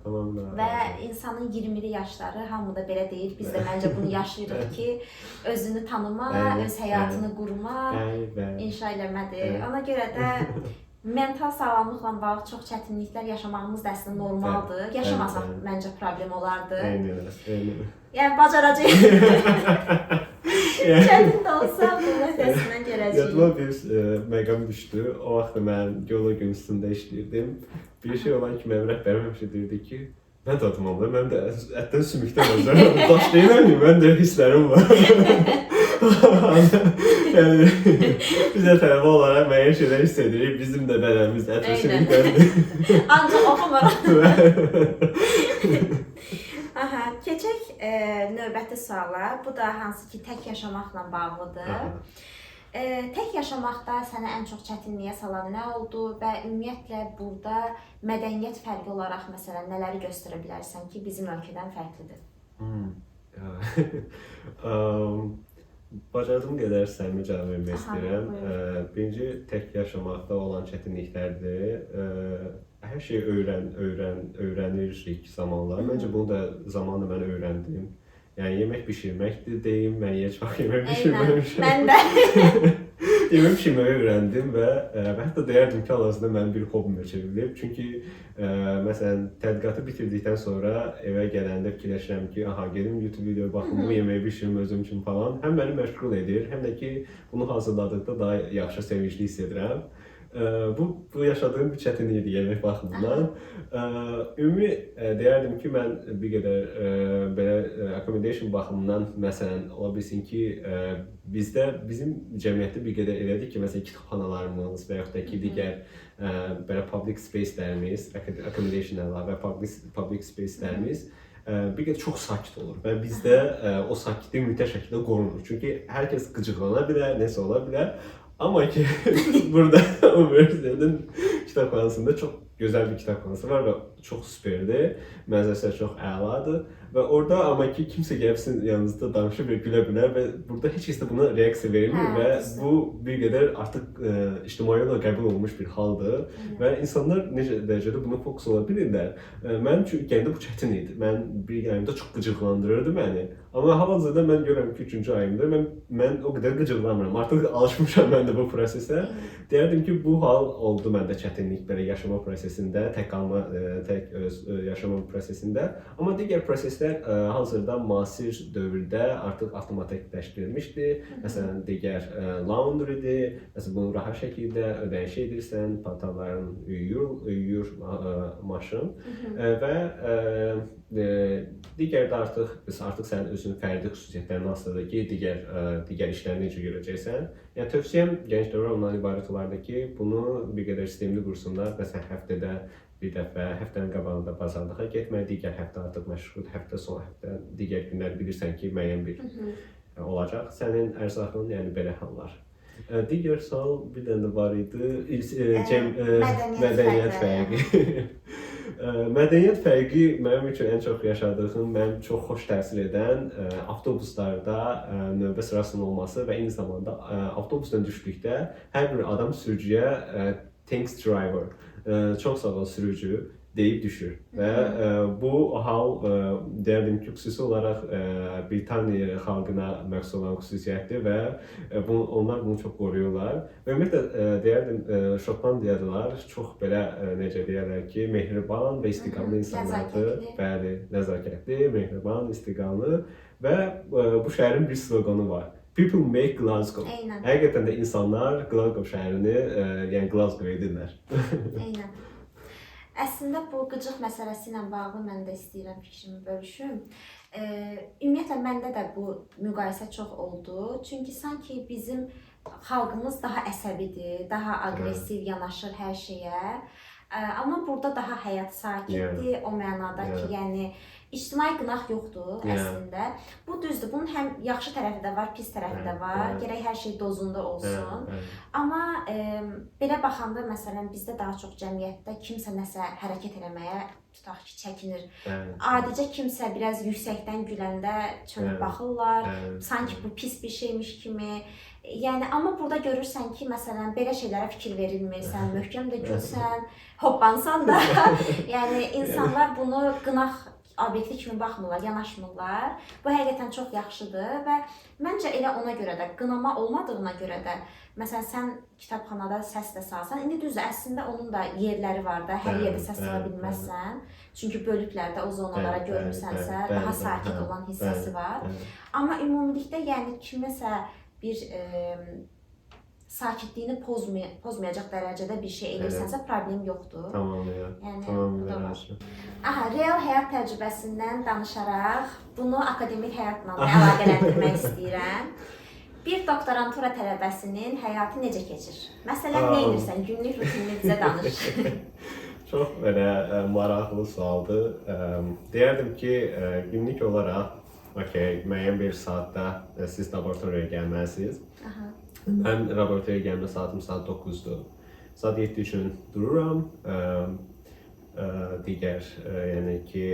tamamilə. Və insanın 20'li yaşları hamı da belə deyir. Biz də məncə bunu yaşayırıq ki, özünü tanıma, Bəli, öz həyatını qurma, bəli. inşa eləmədir. Bəli. Ona görə də mental sağlamlıqla bağlı çox çətinliklər yaşamağımız da əslində normaldır. Bəli, Yaşamasaq bəli. məncə problem olardı. Eynən. Yəni bacaracağıq. Çətin də olsa bunun öhdəsindən gələcəyik. Yadıma bir məqam düşdü. O vaxt mən geologiya institutunda işləyirdim. Bir şey olan ki, mənim rəhbərim həmişə deyirdi ki, mən də adım olmalı, mən də ətdən sümükdən olacağım. Daş deyiləm ki, mən də hisslərim var. Yəni, biz də tələbə olaraq müəyyən şeylər hiss edirik. Bizim də bədənimiz ət və sümükdəndir. Ancaq oxumuram. Aha, keçək növbəti suala. Bu da hansı ki, tək yaşamaqla bağlıdır. Tək yaşamaqda səni ən çox çətinliyə salan nə oldu və ümumiyyətlə burada mədəniyyət fərqi olaraq məsələn nələri göstərə bilərsən ki, bizim ölkədən fərqlidir? Bacardığım qədər səmimi cavab vermək istəyirəm. Birinci, tək yaşamaqda olan çətinliklərdir. Hər şeyi öyrənirik zamanla. Məncə bunu da zamanla mən öyrəndim. Yəni yemək bişirməkdir deyim, mən heç vaxt yemək bişirməmişəm. Mən də. Yemək bişirməyi öyrəndim və hətta deyərdim ki, hal-hazırda mənim bir hobimə çevrilib. Çünki məsələn tədqiqatı bitirdikdən sonra evə gələndə fikirləşirəm ki, aha gedim YouTube videoya baxım, bu yeməyi bişirim özüm üçün falan. Həm məni məşğul edir, həm də ki bunu hazırladıqda daha yaxşı, sevincli hiss edirəm. Bu yaşadığım bir çətinlik idi yemək baxımından. Ümumi deyərdim ki, mən bir qədər belə accommodation baxımından məsələn ola bilsin ki, bizim cəmiyyətdə bir qədər elədir ki, məsələn kitabxanalarımız və yaxud da ki digər belə public spacelərimiz, accommodation əlavə public spacelərimiz bir qədər çox sakit olur və bizdə o sakitlik mütləq şəkildə qorunur. Çünki hər kəs qıcıqlana bilər, nəsə ola bilər. Amma ki burada universitetin kitabxanasında çox gözəl bir kitabxanası var və çox superdir. Mənzərəsi çox əladır və orada amma ki kimsə gəlsin yanınızda danışıb və gülə bilər və burada heç kəs də buna reaksiya vermir və bu bir qədər artıq ictimai olaraq qəbul olunmuş bir haldır və insanlar necə dərəcədə buna fokus ola bilirlər. Mənim üçün gəndə bu çətin idi. Mən bir ayımda çox qıcıqlandırırdı məni. Amma hal-hazırda mən görürəm ki, 3-cü ayımdır. Mən o qədər qıcıqlanmıram. Artıq alışmışam mən də bu prosesə. Deyərdim ki, bu hal oldu məndə çətinlik belə yaşama prosesində, tək qalma, tək yaşama prosesində. Amma digər proseslər hazırda müasir dövrdə artıq avtomatikləşdirilmişdir. Məsələn, digər laundrydir. Məsələn, bunu rahat şəkildə ödəniş edirsən, paltarların üyür maşın və digər də artıq sənin özünün fərdi xüsusiyyətlərindən asılıdır ki, digər işləri necə görəcəksən. Yəni tövsiyəm gənclərə ondan ibarət olardı ki, bunu bir qədər sistemli qursunlar. Məsələn, həftədə bir dəfə, həftənin qabağında bazarlığa getmək, digər həftə artıq məşğul, həftə son həftə, digər günlər bilirsən ki, müəyyən bir olacaq. Sənin ərzaqın, yəni belə hallar. Digər sual bir dənə də var idi, mədəniyyət fərqi. Mədəniyyət fərqi mənim üçün ən çox yaşadığım, mənim çox xoş təsir edən avtobuslarda növbə sırasının olması və eyni zamanda avtobusdan düşdükdə hər bir adam sürücüyə thanks driver, çox sağ ol sürücü deyib düşür və bu hal deyərdim ki, xüsusi olaraq Britaniya xalqına məxsus olan xüsusiyyətdir və onlar bunu çox qoruyurlar. Və ümumiyyətlə deyərdim, Şotlandiyalılar çox belə necə deyərlər ki, mehriban və istiqamlı insanlardır. Bəli, nəzakətli, mehriban, istiqamlı və bu şəhərin bir sloqanı var. People make Glasgow. Həqiqətən də insanlar Glasgow şəhərini, yəni Glasgow edirlər. Eynən. Əslində bu qıcıq məsələsi ilə bağlı mən də istəyirəm fikrimi bölüşüm. Ümumiyyətlə məndə də bu müqayisə çox oldu. Çünki sanki bizim xalqımız daha əsəbidir, daha aqressiv yanaşır hər şeyə. Amma burada daha həyat sakitdir, o mənada ki, yəni ictimai qınaq yoxdur əslində. Bu düzdür, bunun həm yaxşı tərəfi də var, pis tərəfi də var. Gərək hər şey dozunda olsun. Amma belə baxanda məsələn bizdə daha çox cəmiyyətdə kimsə nəsə hərəkət eləməyə tutaq ki, çəkinir. Adicə kimsə biraz yüksəkdən güləndə çönüb baxırlar, sanki bu pis bir şeymiş kimi. Yəni amma burada görürsən ki, məsələn belə şeylərə fikir verilmirsən, möhkəm də gülsən, hoppansan da, yəni insanlar bunu qınaq obyekti kimi baxmırlar, yanaşmırlar. Bu həqiqətən çox yaxşıdır və məncə elə ona görə də, qınama olmadığına görə də, məsələn sən kitabxanada səs də salsan, indi düzdür, əslində onun da yerləri var da, hər yerdə səs sala bilməzsən. Çünki bölüklərdə o zonalara görmürsənsə, daha sakit olan hissəsi var. Amma ümumilikdə yəni kiməsə bir sakitliyini pozmayacaq dərəcədə bir şey edirsənsə problem yoxdur. Tamamilə razı. Real həyat təcrübəsindən danışaraq bunu akademik həyatla əlaqələndirmək istəyirəm. Bir doktorantura tələbəsinin həyatı necə keçir? Məsələn, nə edirsən? Günlük rutinini bizə danış. Çox belə maraqlı sualdır. Deyərdim ki, günlük olaraq müəyyən bir saatda siz laboratoriyaya gəlməlisiniz. Mən laboratoriyaya gəlmə saatım saat 9-dur. Saat 7 üçün dururam. Digər, yəni ki,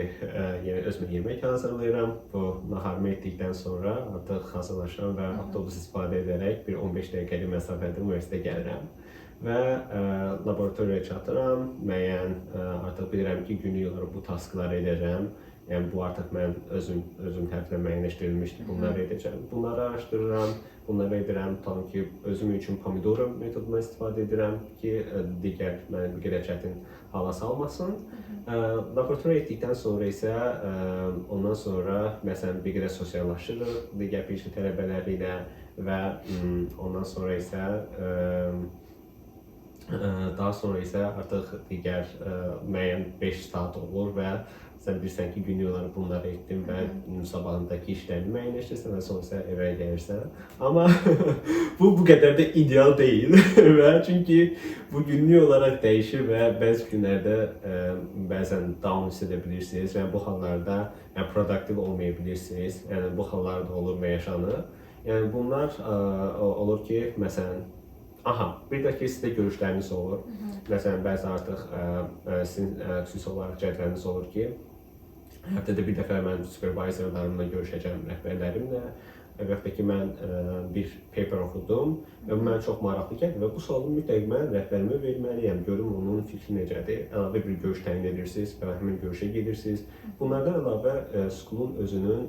özümə yemək hazırlayıram. Bu naharımı etdikdən sonra artıq hazırlaşıram və avtobus istifadə edərək bir 15 dəqiqəlik məsafədə universitetə gəlirəm. Və laboratoriyaya çatıram. Müəyyən artıq bilirəm ki, günlük olaraq bu taskları edəcəm. Yəni bu artıq mən özüm tərəfindən müəyyənləşdirilmişdir. Bunları edəcəm. Bunları araşdırıram, bunları edirəm. Tam ki, özüm üçün pomidoro metodundan istifadə edirəm ki, digər mənə bir qədər çətin hala salmasın. Laboratoriya etdikdən sonra isə ondan sonra məsələn bir qədər sosiallaşırıq digər peşə tələbələri ilə və ondan sonra isə daha sonra isə artıq digər müəyyən 5 saat olur və sən bilirsən ki, günlük olaraq bunları etdin və sabahındakı işlərini müəyyənləşdirsən və sonra isə evə gəlirsən. Amma bu qədər də ideal deyil və çünki bu günlük olaraq dəyişir və bəzi günlərdə bəzən down hiss edə bilirsiniz və bu hallarda produktiv olmaya bilirsiniz. Yəni bu hallar da olur və yaşanır. Yəni bunlar olur ki, məsələn, bir də ki, sizdə görüşləriniz olur. Məsələn, bəzi artıq sizin xüsusi olaraq cədvəliniz olur ki, həftədə bir dəfə mən supervisorlarımla görüşəcəm, rəhbərlərimlə. Və yaxud da ki, mən bir paper oxudum və bu mənə çox maraqlı gəldi və bu sualı mütləq mən rəhbərimə verməliyəm, görüm onun fikri necədir. Əlavə bir görüş təyin edirsiniz və həmin görüşə gedirsiniz. Bunlardan əlavə skulun özünün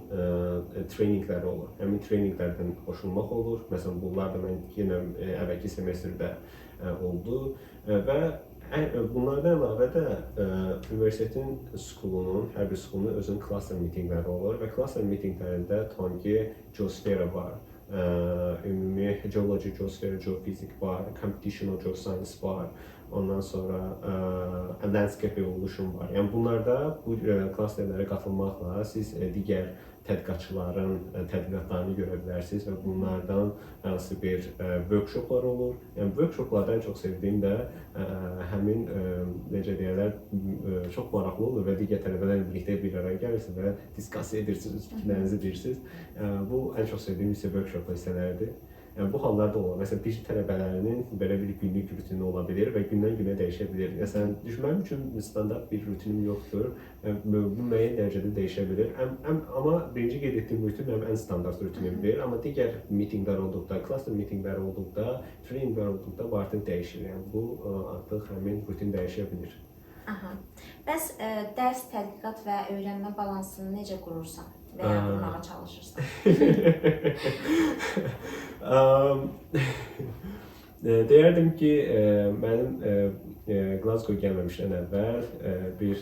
treyningləri olur. Həmin treyninglərdən qoşulmaq olur. Məsələn, bunlar da mən yenə əvvəlki semestrdə oldu və bunlardan əlavə də universitetin skulunun, hər bir skulunun özünün cluster meetingləri olur və cluster meetinglərində tam ki, geosfera var, ümumi geology, geosfera, geofizik var, computational geoscience var, ondan sonra landscape evolution var. Yəni bunlarda bu clusterlərə qatılmaqla siz digər tədqiqatçıların tədqiqatlarını görə bilərsiniz və bunlardan hansı bir workshoplar olur. Yəni workshoplardan çox sevdiyim də həmin necə deyirlər, çox maraqlı olur və digər tələbələrlə birlikdə bir araya gəlirsiniz və diskussiya edirsiniz, fikirlərinizi deyirsiniz. Bu ən çox sevdiyim isə workshop hissələridir. Yəni bu hallarda olur. Məsələn, bir tələbələrinin belə bir günlük rutini ola bilir və gündən günə dəyişə bilir. Məsələn, mənim üçün standart bir rutinim yoxdur. Bu müəyyən dərəcədə dəyişə bilir. Amma birinci qeyd etdiyim rutin mənim ən standart rutinimdir. Amma digər mitinqlər olduqda, cluster mitinqlər olduqda, traininglər olduqda bu artıq dəyişir. Yəni bu artıq həmin rutin dəyişə bilir. Bəs dərs, tədqiqat və öyrənmə balansını necə qurursan? Və ya qurmağa çalışırsan? Deyərdim ki, mənim Glasgow gəlməmişdən əvvəl bir,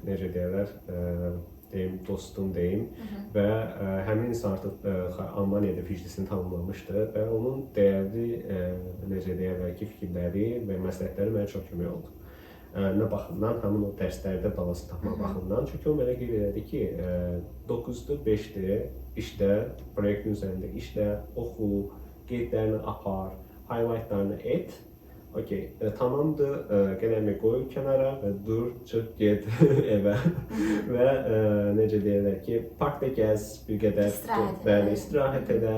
necə deyərlər, dostum deyim və həmin insan artıq Almaniyada PhD-sini tamamlamışdı və onun dəyərli, necə deyərlər ki, fikirləri və məsləhətləri mənə çox kömək oldu. Nə baxımdan, həmin o dərslərdə balans tapma baxımdan. Çünki o mənə qeyd elədi ki, 9-dur, 5-dir, işlə, proyektin üzərində işlə, oxu, qeydlərini apar, highlightlarını et. okey, tamamdır, qələmi qoy kənara və dur, çıx get evə və necə deyirlər ki, parkda gəz, bir qədər bəli, istirahət edə,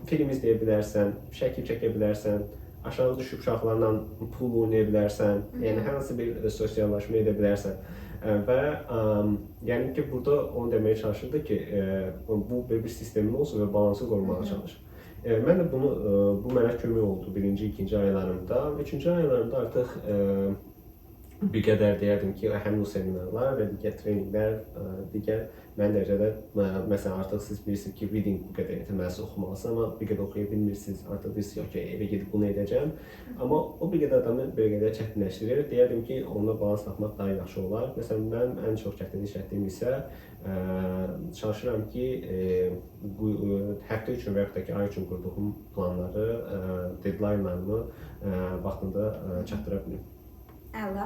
film izləyə bilərsən, şəkil çəkə bilərsən, aşağı düşüb uşaqlarla pul oynaya bilərsən, yəni hər hansı bir sosiallaşma edə bilərsən. Və yəni ki, burada onu deməyə çalışırdı ki, bu bir sistemin olsun və balansı qorumağa çalışır. Mən də bu mənə kömək oldu birinci, ikinci aylarımda. Üçüncü aylarımda artıq bir qədər deyərdim ki, həmin o seminarlar və digər treninqlər, digər mən dərəcədə, məsələn, artıq siz bilirsiniz ki, reading bu qədər yetirməlisin, oxumalısınız, amma bir qədər oxuya bilmirsiniz, artıq bilirsiniz ki, evə gedib bunu edəcəm. Amma o bir qədər adamı bir qədər çətinləşdirir. Deyərdim ki, onunla balans tapmaq daha yaxşı olar. Məsələn, mən ən çox çətinlik çəkdiyim isə çalışıram ki, bu həftə üçün və yaxud da ki, ay üçün qurduğum planları, deadline-larımı vaxtında çatdıra bilim. Əla.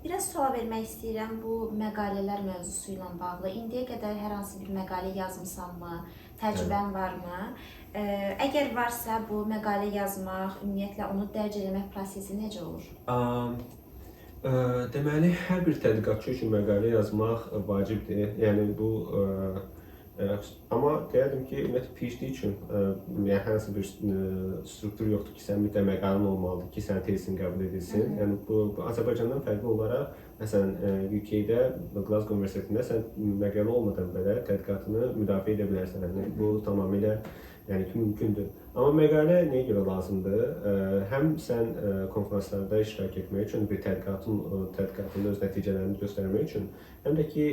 Biraz sual vermək istəyirəm bu məqalələr mövzusu ilə bağlı. İndiyə qədər hər hansı bir məqalə yazmısanmı? Təcrübən varmı? Əgər varsa, bu məqalə yazmaq, ümumiyyətlə onu dərc etmək prosesi necə olur? Deməli, hər bir tədqiqatçı üçün məqalə yazmaq vacibdir. Yəni bu amma deyərdim ki, ümumiyyətlə PhD üçün yəni hər hansı bir struktur yoxdur ki, sən mütləq məqalən olmalıdır ki, sənin tezin qəbul edilsin. Yəni bu Azərbaycandan fərqli olaraq, məsələn, UK-də Glasgow Universitetində sən məqalə olmadan belə tədqiqatını müdafiə edə bilərsən. Yəni bu tamamilə mümkündür. Amma məqalə nəyə görə lazımdır? Həm sən konferanslarda iştirak etmək üçün, bir tədqiqatın öz nəticələrini göstərmək üçün, həm də ki,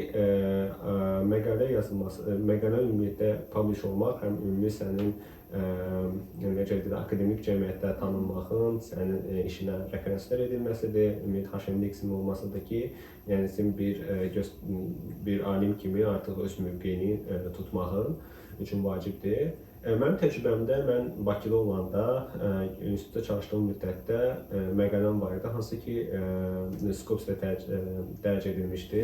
məqalə yazılması, məqalə ümumiyyətlə publish olmaq, həm ümumi sənin akademik cəmiyyətdə tanınmağın, sənin işinə referenslər edilməsidir, ümumiyyətlə HNX-in olmasıdır ki, yəni sən bir alim kimi artıq öz mövqeyini tutmağın üçün vacibdir. Mənim təcrübəmdə, mən Bakıda olanda, institutda çalışdığım müddətdə məqaləm var idi, hansı ki, Skopsda dərc edilmişdi.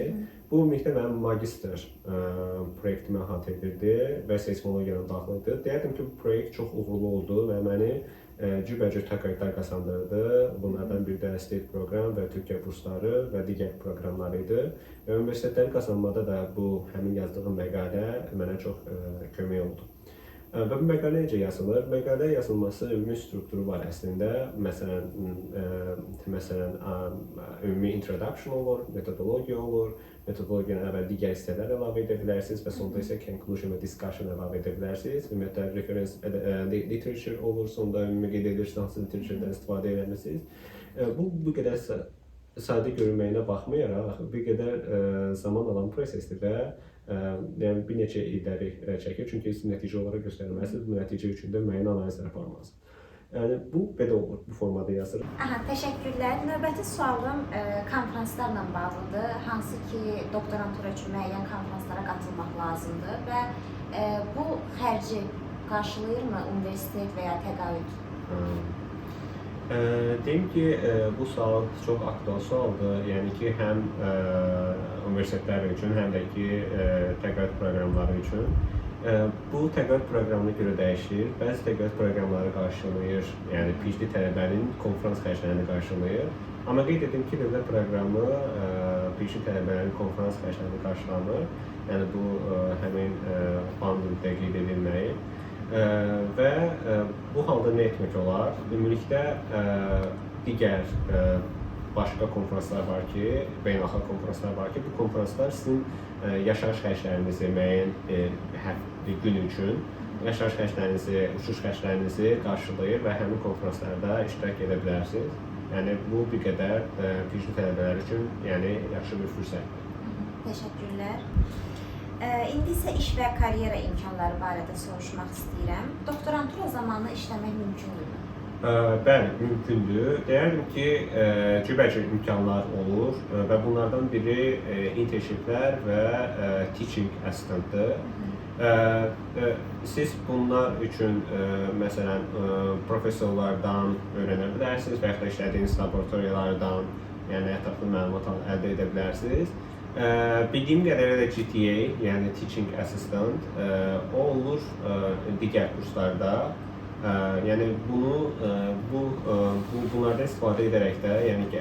Bu, ümumiyyətlə mənim magistr proyektimi əhatə edirdi və seismologiyanın daxil idi. Deyərdim ki, bu proyekt çox uğurlu oldu və məni cürbəcür təqaüdlər qazandırdı. Bunlardan biri də State proqram və Türkiyə bursları və digər proqramlar idi. Və universitetləri qazanmada da bu, həmin yazdığım məqalə mənə çox kömək oldu. Və bu məqalə necə yazılır? Məqalə yazılması ümumi strukturu var əslində. Məsələn, ümumi introduction olur, metodologiya olur. Metodologiyanın əvvəl digər hissələr əlavə edə bilərsiniz və sonda isə conclusion və discussion əlavə edə bilərsiniz. Ümumiyyətlə, reference literature olur, sonda ümumi qeyd edirsiniz, hansı literaturedən istifadə edirsiniz. Bu qədər sadə görünməyinə baxmayaraq, bir qədər zaman alan prosesdir və yəni bir neçə illəri çəkir, çünki siz nəticə olaraq göstərməlisiniz, bu nəticə üçün də müəyyən analizlər aparmalısınız. Yəni bu belə olur, bu formada yazılır. Təşəkkürlər. Növbəti sualım konferanslarla bağlıdır. Hansı ki, doktorantura üçün müəyyən konferanslara qatılmaq lazımdır və bu xərci qarşılayırmı universitet və ya təqaüd? Deyim ki, bu sual çox aktual sualdır. Yəni ki, həm universitetlər üçün, həm də ki, təqaüd proqramları üçün. Bu təqaüd proqramına görə dəyişir. Bəzi təqaüd proqramları qarşılayır, yəni PhD tələbənin konferans xərclərini qarşılayır. Amma qeyd edim ki, dövlət proqramı PhD tələbələrinin konferans xərclərini qarşılamır. Yəni bu həmin fundingdə qeyd edilməyi. Və bu halda nə etmək olar? Ümumilikdə digər başqa konferanslar var ki, beynəlxalq konferanslar var ki, bu konferanslar sizin yaşayış xərclərinizi müəyyən gün üçün, yaşayış xərclərinizi, uçuş xərclərinizi qarşılayır və həmin konferanslarda iştirak edə bilərsiniz. Yəni bu bir qədər PhD tələbələri üçün yaxşı bir fürsətdir. Təşəkkürlər. İndi isə iş və karyera imkanları barədə soruşmaq istəyirəm. Doktorantura zamanı işləmək mümkündürmü? Bəli, mümkündür. Deyərdim ki, cürbəcür imkanlar olur və bunlardan biri internshiplər və teaching assistantdır. Siz bunlar üçün, məsələn, professorlardan öyrənə bilərsiniz və yaxud da işlədiyiniz laboratoriyalardan ətraflı məlumat əldə edə bilərsiniz. Bildiyim qədərlə də GTA, yəni Teaching Assistant, o olur digər kurslarda. Yəni bunlardan istifadə edərək də, yəni ki,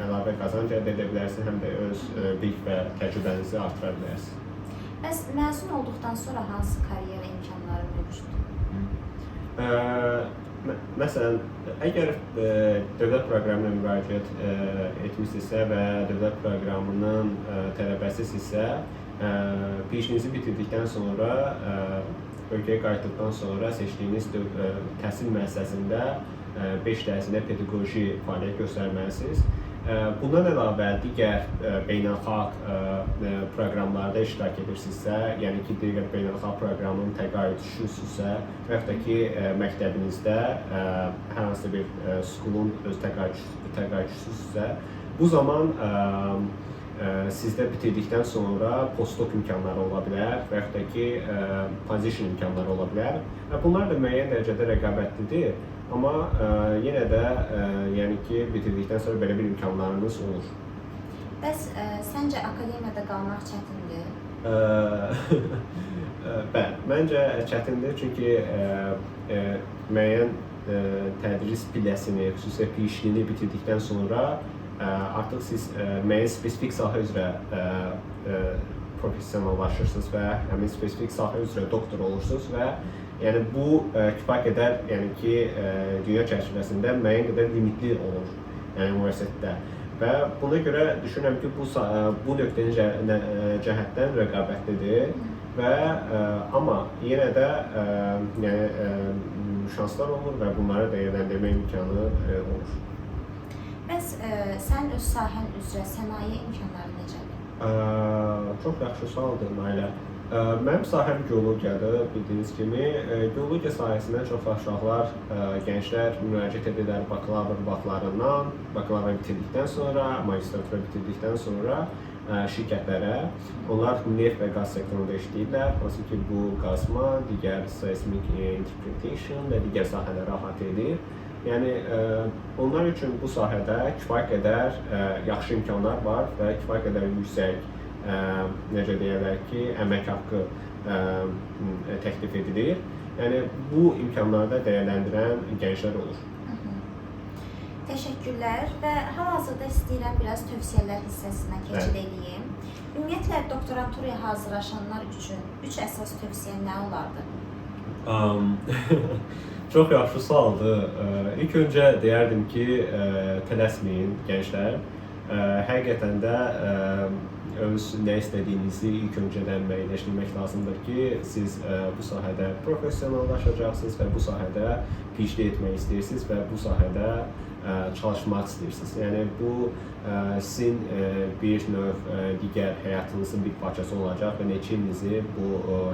əlavə qazanc əldə edə bilərsən, həm də öz bilik və təcrübənizi artıra bilərsiniz. Bəs məzun olduqdan sonra hansı karyera imkanları mövcuddur? Məsələn, əgər dövlət proqramına müraciət etmisinizsə və dövlət proqramının tələbəsisinizsə, PhD-nizi bitirdikdən sonra, ölkəyə qayıtdıqdan sonra seçdiyiniz təhsil müəssisəsində 5 il ərzində pedaqoji fəaliyyət göstərməlisiniz. Bundan əlavə digər beynəlxalq proqramlarda iştirak edirsinizsə, yəni ki, digər beynəlxalq proqramın təqaüdçüsünüzsə və yaxud da ki, məktəbinizdə hər hansı bir skulun öz təqaüdçüsünüzsə, bu zaman sizdə bitirdikdən sonra postdoc imkanları ola bilər və yaxud da ki, position imkanları ola bilər. Bunlar da müəyyən dərəcədə rəqabətlidir. Amma yenə də yəni ki, bitirdikdən sonra belə bir imkanlarınız olur. Bəs səncə akademiyada qalmaq çətindir? Bəli, məncə çətindir, çünki müəyyən tədris pilləsini, xüsusilə PhD-ni bitirdikdən sonra artıq siz müəyyən spesifik sahə üzrə professionallaşırsınız və həmin spesifik sahə üzrə doktor olursunuz və yəni bu kifayət qədər, yəni ki, dünya çərçivəsində müəyyən qədər limitli olur, yəni universitetdə. Və buna görə düşünürəm ki, bu nöqtenin cəhətdən rəqabətlidir və amma yenə də yəni şanslar olur və bunları dəyərləndirmə imkanı olur. Bəs sən öz sahən üzrə sənaye imkanları necədir? Çox yaxşı sualdır, Nailə. Mənim sahəm geologiyadır, bildiyiniz kimi. Geologiya sahəsində çox uşaqlar, gənclər müraciət edirlər bakalavr vaxtlarından, bakalavr bitirdikdən sonra, magistratura bitirdikdən sonra şirkətlərə. Onlar neft və qaz sektorunda işləyirlər, hansı ki, bu qazma, digər seismic interpretation və digər sahələri əhatə edir. Yəni, onlar üçün bu sahədə kifayət qədər yaxşı imkanlar var və kifayət qədər yüksək, necə deyərlər ki, əmək haqqı təklif edilir. Yəni, bu imkanlarda dəyərləndirən gənclər olur. Təşəkkürlər və hal-hazırda istəyirəm biraz tövsiyələr hissəsinə keçid edeyim. Ümumiyyətlə, doktoranturaya hazırlaşanlar üçün 3 əsas tövsiyə nə olardı? Çox yaxşı sualdır. İlk öncə deyərdim ki, tələsməyin gənclər. Həqiqətən də öz nə istədiyinizi ilk öncədən müəyyənləşdirmək lazımdır ki, siz bu sahədə professionallaşacaqsınız və bu sahədə PhD etmək istəyirsiniz və bu sahədə çalışmaq istəyirsiniz. Yəni, bu sizin bir növ digər həyatınızın bir parçası olacaq və neçə ilinizi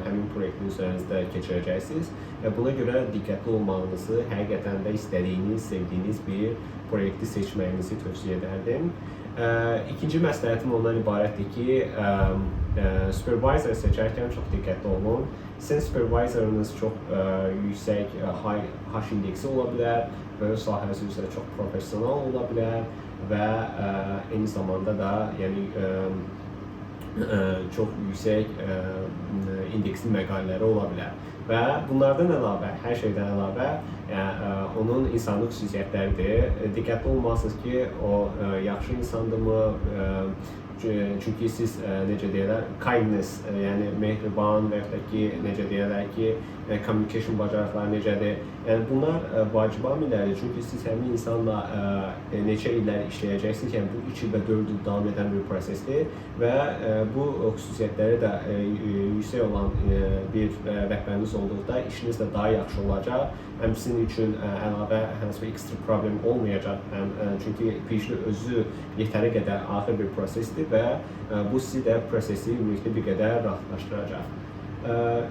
həmin proyektin üzərinizdə keçirəcəksiniz və buna görə diqqətli olmağınızı, həqiqətən də istədiyiniz, sevdiyiniz bir proyekti seçməyinizi tövsiyə edərdim. İkinci məsləhətim ondan ibarətdir ki, supervisor seçərkən çox diqqətli olun. Sizin supervisorunuz çox yüksək H indeksi ola bilər və öz sahəsi üzrə çox professional ola bilər və eyni zamanda da yəni, çox yüksək indeksli məqalələri ola bilər. Və bunlardan əlavə, hər şeydən əlavə, onun insanlıq xüsusiyyətləridir. Diqqətli olmalısınız ki, o yaxşı insandırmı, çünki siz, necə deyirlər, kindness, yəni mehriban və yaxud da ki, necə deyirlər ki, communication bacarıqları necədir. Yəni, bunlar vacib amillərdir, çünki siz həmin insanla neçə illər işləyəcəksiniz, yəni bu 2 il və 4 il davam edən bir prosesdir və bu xüsusiyyətləri də yüksək olan bir rəhbəriniz olduqda işiniz də daha yaxşı olacaq. Həm sizin üçün əlavə hansı bir ekstra problem olmayacaq, çünki PhD özü yetəri qədər ağır bir prosesdir və bu sizi də prosesi ümumilikdə bir qədər rahatlaşdıracaq.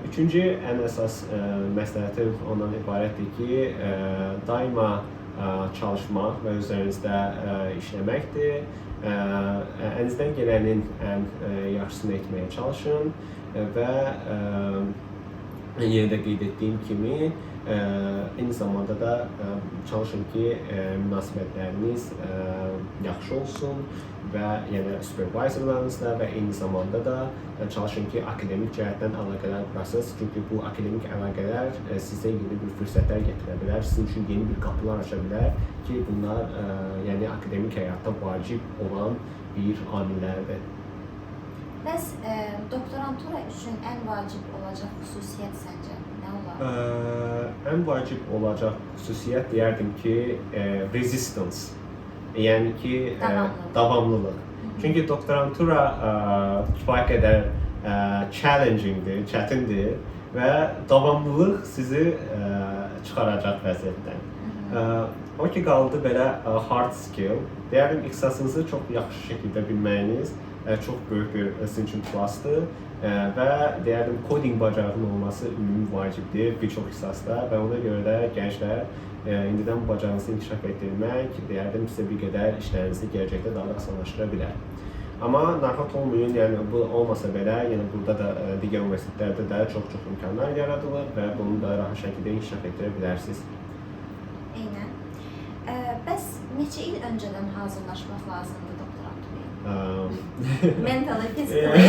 Üçüncü, ən əsas məsləhətim ondan ibarətdir ki, daima çalışmaq və üzərinizdə işləməkdir. Əlinizdən gələnin ən yaxşısını etməyə çalışın və yenə də qeyd etdiyim kimi, Eyni zamanda da çalışın ki münasibətləriniz yaxşı olsun və yəni supervisorlarınızla və eyni zamanda da çalışın ki akademik cəhətdən əlaqələr qurasınız. Çünki bu akademik əlaqələr sizə yeni bir fürsətlər gətirə bilər, sizin üçün yeni bir qapılar aça bilər ki, bunlar yəni akademik həyatda vacib olan bir amillərdir. Bəs doktorantura üçün ən vacib olacaq xüsusiyyət səncə nə olar? Ən vacib olacaq xüsusiyyət deyərdim ki, resistance. Yəni ki, davamlılıq. Çünki doktorantura kifayət qədər challengingdir, çətindir və davamlılıq sizi çıxaracaq vəziyyətdən. O ki, qaldı belə hard skill. Deyərdim, ixtisasınızı çox yaxşı şəkildə bilməyiniz çox böyük bir sizin üçün plusdur və deyərdim, coding bacarığının olması ümumi vacibdir bir çox ixtisasda və ona görə də gənclər indidən bu bacarığınızı inkişaf etdirmək, deyərdim, sizə bir qədər işlərinizi gələcəkdə daha da asanlaşdıra bilər. Amma narahat olmayın, yəni bu olmasa belə, yəni burada da digər universitetlərdə də çox imkanlar yaradılır və bunu da rahat şəkildə inkişaf etdirə bilərsiniz. Eynən. Bəs neçə il öncədən hazırlaşmaq lazımdır doktoranturaya? Mentally, physically.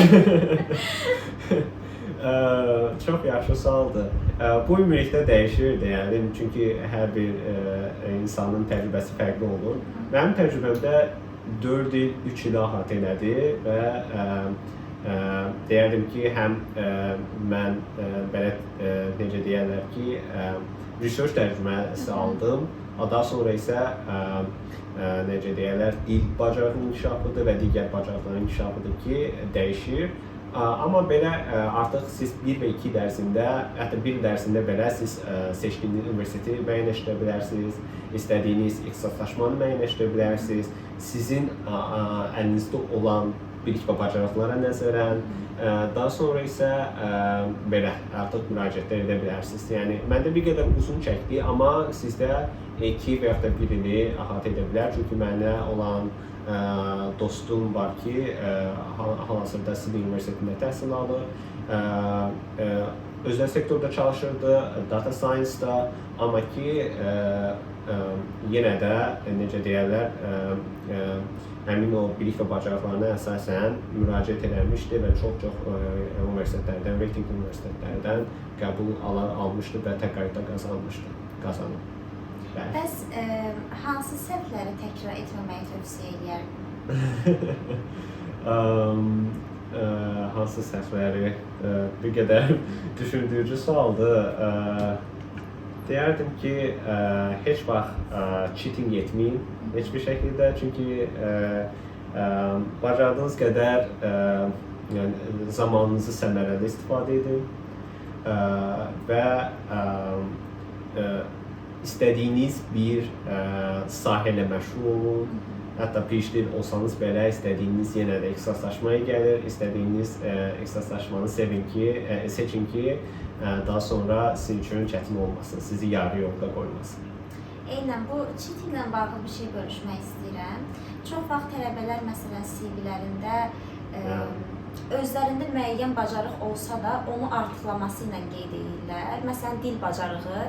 Çox yaxşı sualdır. Bu ümumilikdə dəyişir, yəni çünki hər bir insanın təcrübəsi fərqli olur. Mənim təcrübəmdə 4 il, 3 il əhatə elədi və deyərdim ki, həm mən belə necə deyərlər ki, research təcrübəsi aldım. Daha sonra isə necə deyərlər, dil bacarığının inkişafıdır və digər bacarıqların inkişafıdır ki, dəyişir. Amma belə artıq siz 1 və 2 dərsində, hətta 1 dərsində belə siz seçdiyiniz universiteti müəyyənləşdirə bilərsiniz, istədiyiniz ixtisaslaşmanı müəyyənləşdirə bilərsiniz, sizin əlinizdə olan bilik və bacarıqlara nəzərən, daha sonra isə belə artıq müraciətlər edə bilərsiniz. Yəni, məndə bir qədər uzun çəkdi, amma sizdə 2 və yaxud da 1 ili əhatə edə bilər. Çünki mənə olan dostum var ki, hal-hazırda Sydney Universitetində təhsil alır. Özəl sektorda çalışırdı, data science-da, amma ki, yenə də, necə deyərlər, həmin o bilik və bacarıqlarına əsasən müraciət edilmişdi və çox universitetlərdən, rating universitetlərdən qəbul almışdı və təqaüddə qazanıb. Bəs hansı səhvləri təkrar etməməyi tövsiyə edərdin? Hansı səhvləri bir qədər düşündürücü sualdır. Deyərdim ki, heç vaxt cheating etməyin heç bir şəkildə. Çünki bacardığınız qədər zamanınızı səmərəli istifadə edin və istədiyiniz bir sahə ilə məşğul olun. Hətta PhD olsanız belə istədiyiniz yenə də ixtisaslaşmaya gəlir. İstədiyiniz ixtisaslaşmanı seçin ki, daha sonra sizin üçün çətin olmasın, sizi yarı yolda qoymasın. Eynən, bu cheatinglə bağlı bir şey bölüşmək istəyirəm. Çox vaxt tələbələr məsələn CV-lərində özlərində müəyyən bacarıq olsa da onu artıqlaması ilə qeyd edirlər. Məsələn, dil bacarığı.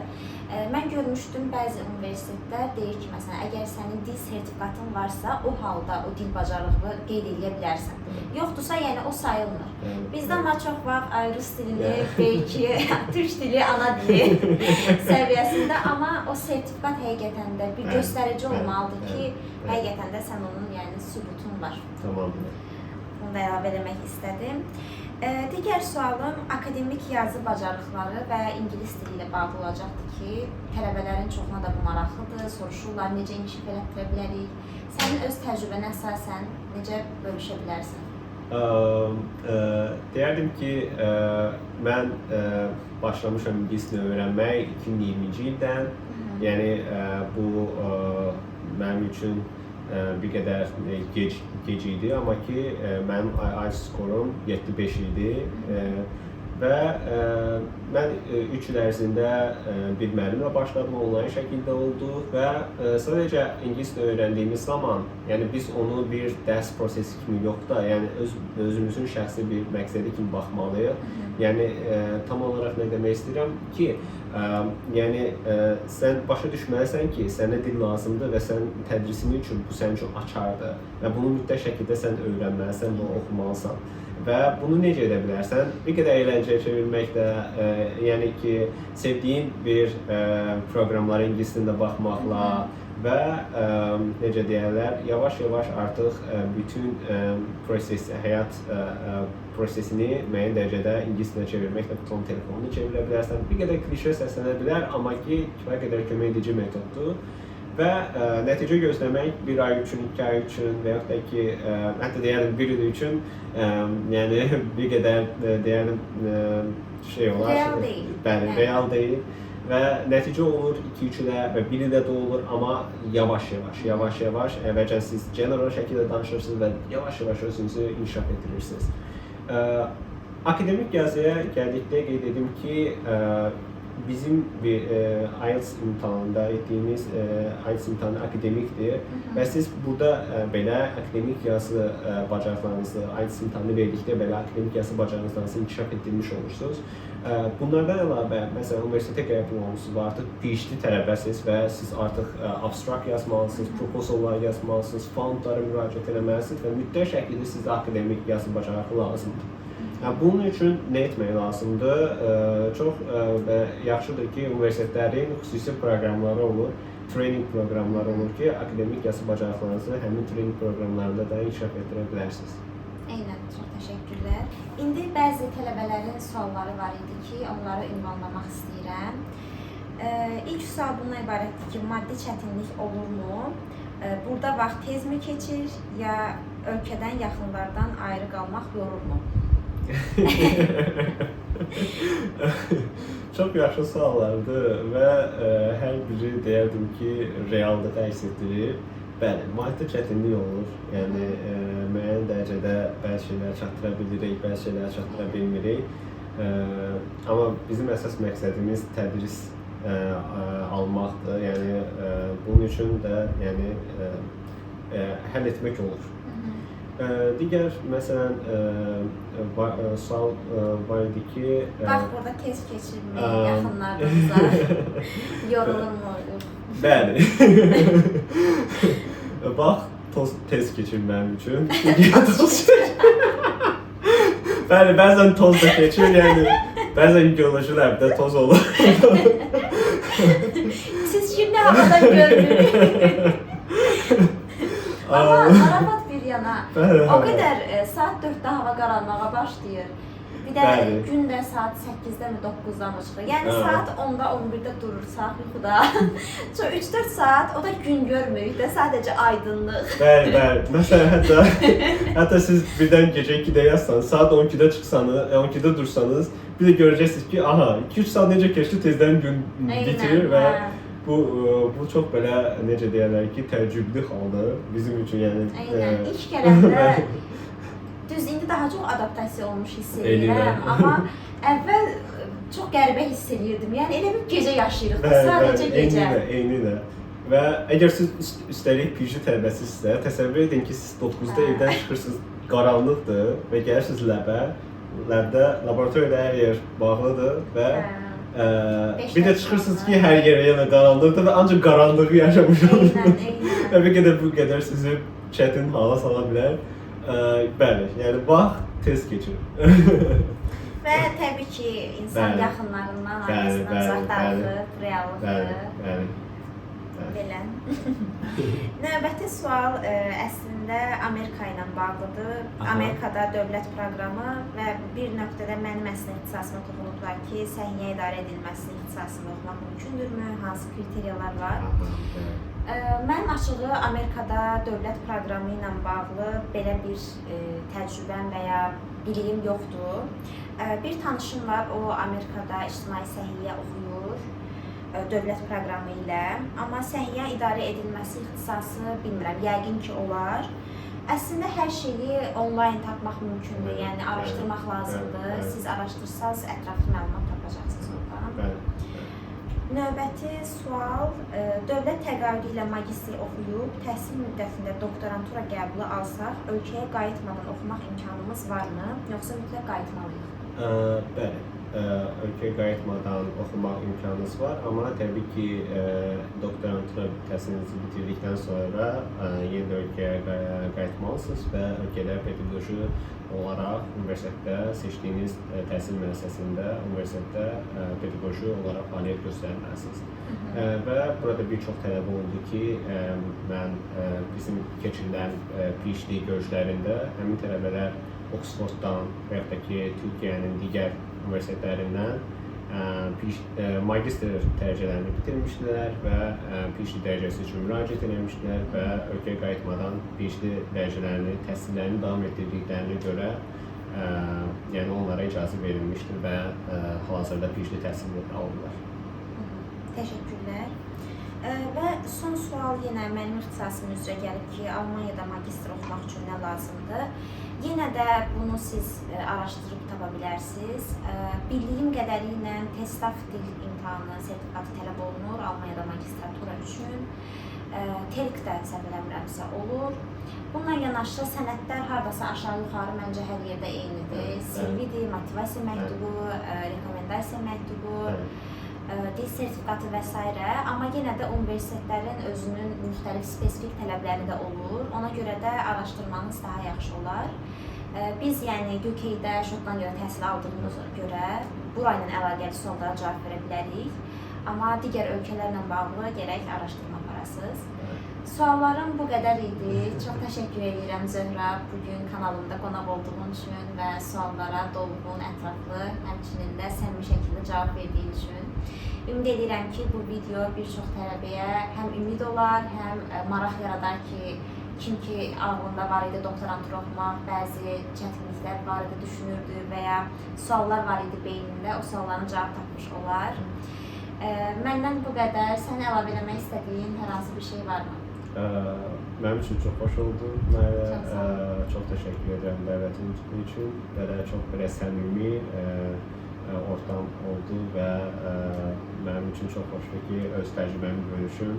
Mən görmüşdüm bəzi universitetlər deyir ki, məsələn, əgər sənin dil sertifikatın varsa, o halda o dil bacarığını qeyd edə bilərsən. Yoxdursa, yəni o sayılmır. Bizdə amma çox vaxt rus dilini, belki türk dili, ana dili səviyyəsində, amma o sertifikat həqiqətən də bir göstərici olmalıdır ki, həqiqətən də sən onun sübutun var. Tamamdır. Bunu da əlavə eləmək istədim. Digər sualım akademik yazı bacarıqları və ingilis dili ilə bağlı olacaqdır ki, tələbələrin çoxuna da bu maraqlıdır, soruşurlar, necə inkişaf elətdirə bilərik? Sənin öz təcrübənə əsasən necə bölüşə bilərsən? Deyərdim ki, mən başlamışam ingilis dilini öyrənmək 2020-ci ildən. Yəni, bu mənim üçün bir qədər gec idi, amma ki, mənim IELTS skorum 7.5 idi və mən 3 il ərzində bir müəllimlə başladım, onlayn şəkildə oldu və sadəcə ingilis dili öyrəndiyimiz zaman, yəni biz onu bir dərs prosesi kimi yox da, yəni özümüzün şəxsi bir məqsədi kimi baxmalıyıq. Yəni tam olaraq nə demək istəyirəm ki, yəni sən başa düşməlisən ki, sənə dil lazımdır və sən tədrisini üçün bu sənin üçün açardır və bunu mütləq şəkildə sən öyrənməlisən və oxumalısan. Və bunu necə edə bilərsən? Bir qədər əyləncəyə çevirməklə, yəni ki, sevdiyin bir proqramlara ingilis dilində baxmaqla və necə deyərlər, yavaş-yavaş artıq bütün həyat prosesini müəyyən dərəcədə ingilis dilinə çevirməklə telefonunu çevirə bilərsən. Bir qədər klişe səslənə bilər, amma ki, kifayət qədər kömək edici metoddur. Və nəticə gözləmək 1 ay üçün, 2 ay üçün və yaxud da ki, hətta deyərdim 1 il üçün, yəni bir qədər deyərdim şey olar. Real deyil. Bəli, real deyil. Və nəticə olur 2-3 ilə və 1 ildə də olur, amma yavaş-yavaş, əvvəlcə siz general şəkildə danışırsınız və yavaş-yavaş özünüzü inkişaf etdirirsiniz. Akademik yazıya gəldikdə qeyd edim ki, bizim bir IELTS imtahanında etdiyimiz IELTS imtahanı akademikdir və siz burada belə akademik yazı bacarıqlarınızı, IELTS imtahanı verdikdə belə akademik yazı bacarıqlarınızı inkişaf etdirmiş olursunuz. Bunlardan əlavə, məsələn, universitetə qəbul olmusunuz və artıq PhD tələbəsiniz və siz artıq abstrakt yazmalısınız, proposallar yazmalısınız, fondlara müraciət etməlisiniz və mütləq şəkildə sizə akademik yazı bacarığı lazımdır. Bunun üçün nə etmək lazımdır? Çox yaxşıdır ki, universitetlərin xüsusi proqramları olur, training proqramları olur ki, akademik yazı bacarıqlarınızı həmin training proqramlarında da inkişaf etdirə bilərsiniz. Eynən, çox təşəkkürlər. İndi bəzi tələbələrin sualları var idi ki, onları ünvanlamaq istəyirəm. İlk sual bundan ibarətdir ki, maddi çətinlik olurmu? Burada vaxt tezmi keçir, ya ölkədən, yaxınlardan ayrı qalmaq yorulmu? Çox yaxşı suallardır və hər biri deyərdim ki, reallığı əks etdirir. Bəli, maddi çətinlik olur. Yəni müəyyən dərəcədə bəzi şeylər çatdıra bilirik, bəzi şeylər çatdıra bilmirik. Amma bizim əsas məqsədimiz tədris almaqdır. Yəni bunun üçün də yəni həll etmək olur. Digər, məsələn, sual var idi ki... Bax, burada tez keçirmək, yaxınlarımıza yorulur mu? Bəli. Bax, tez keçirməm üçün. Bəli, bəzən toz da keçir, yəni bəzən geoloji ləbdə toz olur. Siz şimdi havada görmürük. Amma arabad bir yana, o qədər saat 4-də hava qaralmağa başlayır. Bir də gün də saat 8-də mi 9-da mı çıxır? Yəni saat 10-da 11-də durursaq yuxuda. 3-4 saat, o da gün görmürük də, sadəcə aydınlıq. Bəli. Məsələn, hətta siz birdən gecə 2-də yazsanız, saat 12-də çıxsanız, 12-də dursanız, bir də görəcəksiniz ki, aha, 2-3 saat necə keçdi, tezdən gün bitirir və bu çox belə, necə deyərlər ki, təəccüblü haldır bizim üçün, yəni. Eynən, ilk gələndə, düz indi daha çox adaptasiya olmuş hiss edirəm, amma əvvəl çox qəribə hiss edirdim, yəni elə bir gecə yaşayırıq, sadəcə gecə. Eyni də. Və əgər siz üstəlik PhD tələbəsinizsə, təsəvvür edin ki, siz 9-da evdən çıxırsınız, qaranlıqdır və gəlirsiniz ləbə, ləbdə laboratoriyada hər yer bağlıdır və bir də çıxırsınız ki, hər yerə yenə qaranlıqdır və ancaq qaranlığı yaşamış olursunuz. Və bir qədər sizi çətin hala sala bilər. Bəli, yəni vaxt tez keçir. Və təbii ki, insan yaxınlarından, ailəsindən uzaqdarlıq, reallıqdır. Belə. Növbəti sual əslində Amerika ilə bağlıdır. Amerikada dövlət proqramı və bir nöqtədə mənim əslində ixtisasıma toxunublar ki, səhiyyə idarə edilməsi ixtisasında oxumaq mümkündürmü? Hansı kriteriyalar var? Mənim açığı Amerikada dövlət proqramı ilə bağlı belə bir təcrübəm və ya bilgim yoxdur. Bir tanışım var, o Amerikada ictimai səhiyyə oxuyur dövlət proqramı ilə. Amma səhiyyə idarə edilməsi ixtisası bilmirəm, yəqin ki olar. Əslində hər şeyi onlayn tapmaq mümkündür, Bəli, yəni araşdırmaq bəli, lazımdır. bəli, bəli. Siz araşdırsaz ətraflı məlumat tapacaqsınız oradan. Bəli. Növbəti sual, dövlət təqaüdü ilə magistr oxuyub, təhsil müddətində doktorantura qəbulu alsaq, ölkəyə qayıtmadan oxumaq imkanımız varmı, yoxsa mütləq qayıtmalıyıq? Bəli, ölkəyə qayıtmadan oxumaq imkanınız var, amma təbii ki, doktorantura təhsilinizi bitirdikdən sonra yenə də ölkəyə qayıtmalısınız və ölkədə pedaqoji olaraq universitetdə seçdiyiniz təhsil müəssisəsində, universitetdə pedaqoji olaraq fəaliyyət göstərməlisiniz. Və burada bir çox tələb olundu ki, bizim keçirilən PhD görüşlərində həmin tələbələr Oxforddan və yaxud da ki, Türkiyənin digər universitetlərindən magistr dərəcələrini bitirmişdilər və PhD dərəcəsi üçün müraciət etmişdilər və ölkəyə qayıtmadan PhD dərəcələrini, təhsillərini davam etdirdiklərinə görə yəni onlara icazə verilmişdir və hal-hazırda PhD təhsilini alırlar. Təşəkkürlər. Və son sual yenə mənim ixtisasım üzrə gəlib ki, Almaniyada magistr oxumaq üçün nə lazımdır? Yenə də bunu siz araşdırıb tapa bilərsiniz. Bildiyim qədərilə TESTAF dil imtahanı sertifikatı tələb olunur Almaniyada magistratura üçün. TELK də səhv eləmirəmsə olur. Bununla yanaşı sənədlər hardasa aşağı-yuxarı məncə hər yerdə eynidir. CV-dir, motivasiya məktubu, rekomendasiya məktubu, dil sertifikatı və s. Amma yenə də universitetlərin özünün müxtəlif spesifik tələbləri də olur. Ona görə də araşdırmanız daha yaxşı olar. Biz yəni UK-də, Şotlandiyada təhsil aldığımıza görə burayla əlaqəli suallara cavab verə bilərik. Amma digər ölkələrlə bağlı gərək araşdırma aparasınız. Suallarım bu qədər idi. Çox təşəkkür edirəm Zöhrə, bugün kanalımda qonaq olduğun üçün və suallara dolğun, ətraflı, həmçinin də səmimi şəkildə cavab verdiyin üçün. Ümid edirəm ki, bu video bir çox tələbəyə həm ümid olar, həm maraq yaradar ki, kim ki ağlında var idi doktorantura oxumaq, bəzi çətinliklər var idi, düşünürdü və ya suallar var idi beynində, o sualların cavab tapmış olar. Məndən bu qədər. Sən əlavə eləmək istədiyin hər hansı bir şey varmı? Mənim üçün çox xoş oldu. Çox təşəkkür edirəm dəvətin üçün. Çox belə səmimi ortam oldu və mənim üçün çox xoşdur ki, öz təcrübəmi bölüşüm,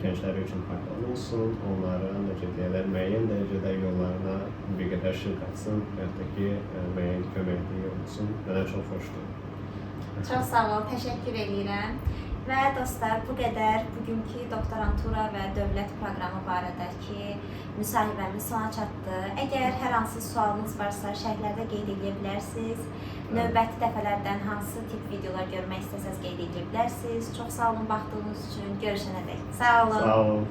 gənclər üçün faydalı olsun, onların necə deyirlər, müəyyən dərəcədə yollarına bir qədər şıq qatsın, yaxud da ki, müəyyən köməkliyi olsun. Mənə çox xoşdur. Çox sağ ol, təşəkkür edirəm. Və dostlar, bu qədər bugünkü doktorantura və dövlət proqramı barədəki müsahibəmiz sona çatdı. Əgər hər hansı sualınız varsa, şərhlərdə qeyd edə bilərsiniz. Növbəti dəfələrdən hansı tip videolar görmək istəsəz qeyd edə bilərsiniz. Çox sağ olun baxdığınız üçün. Görüşənədək. Sağ olun. Sağ olun.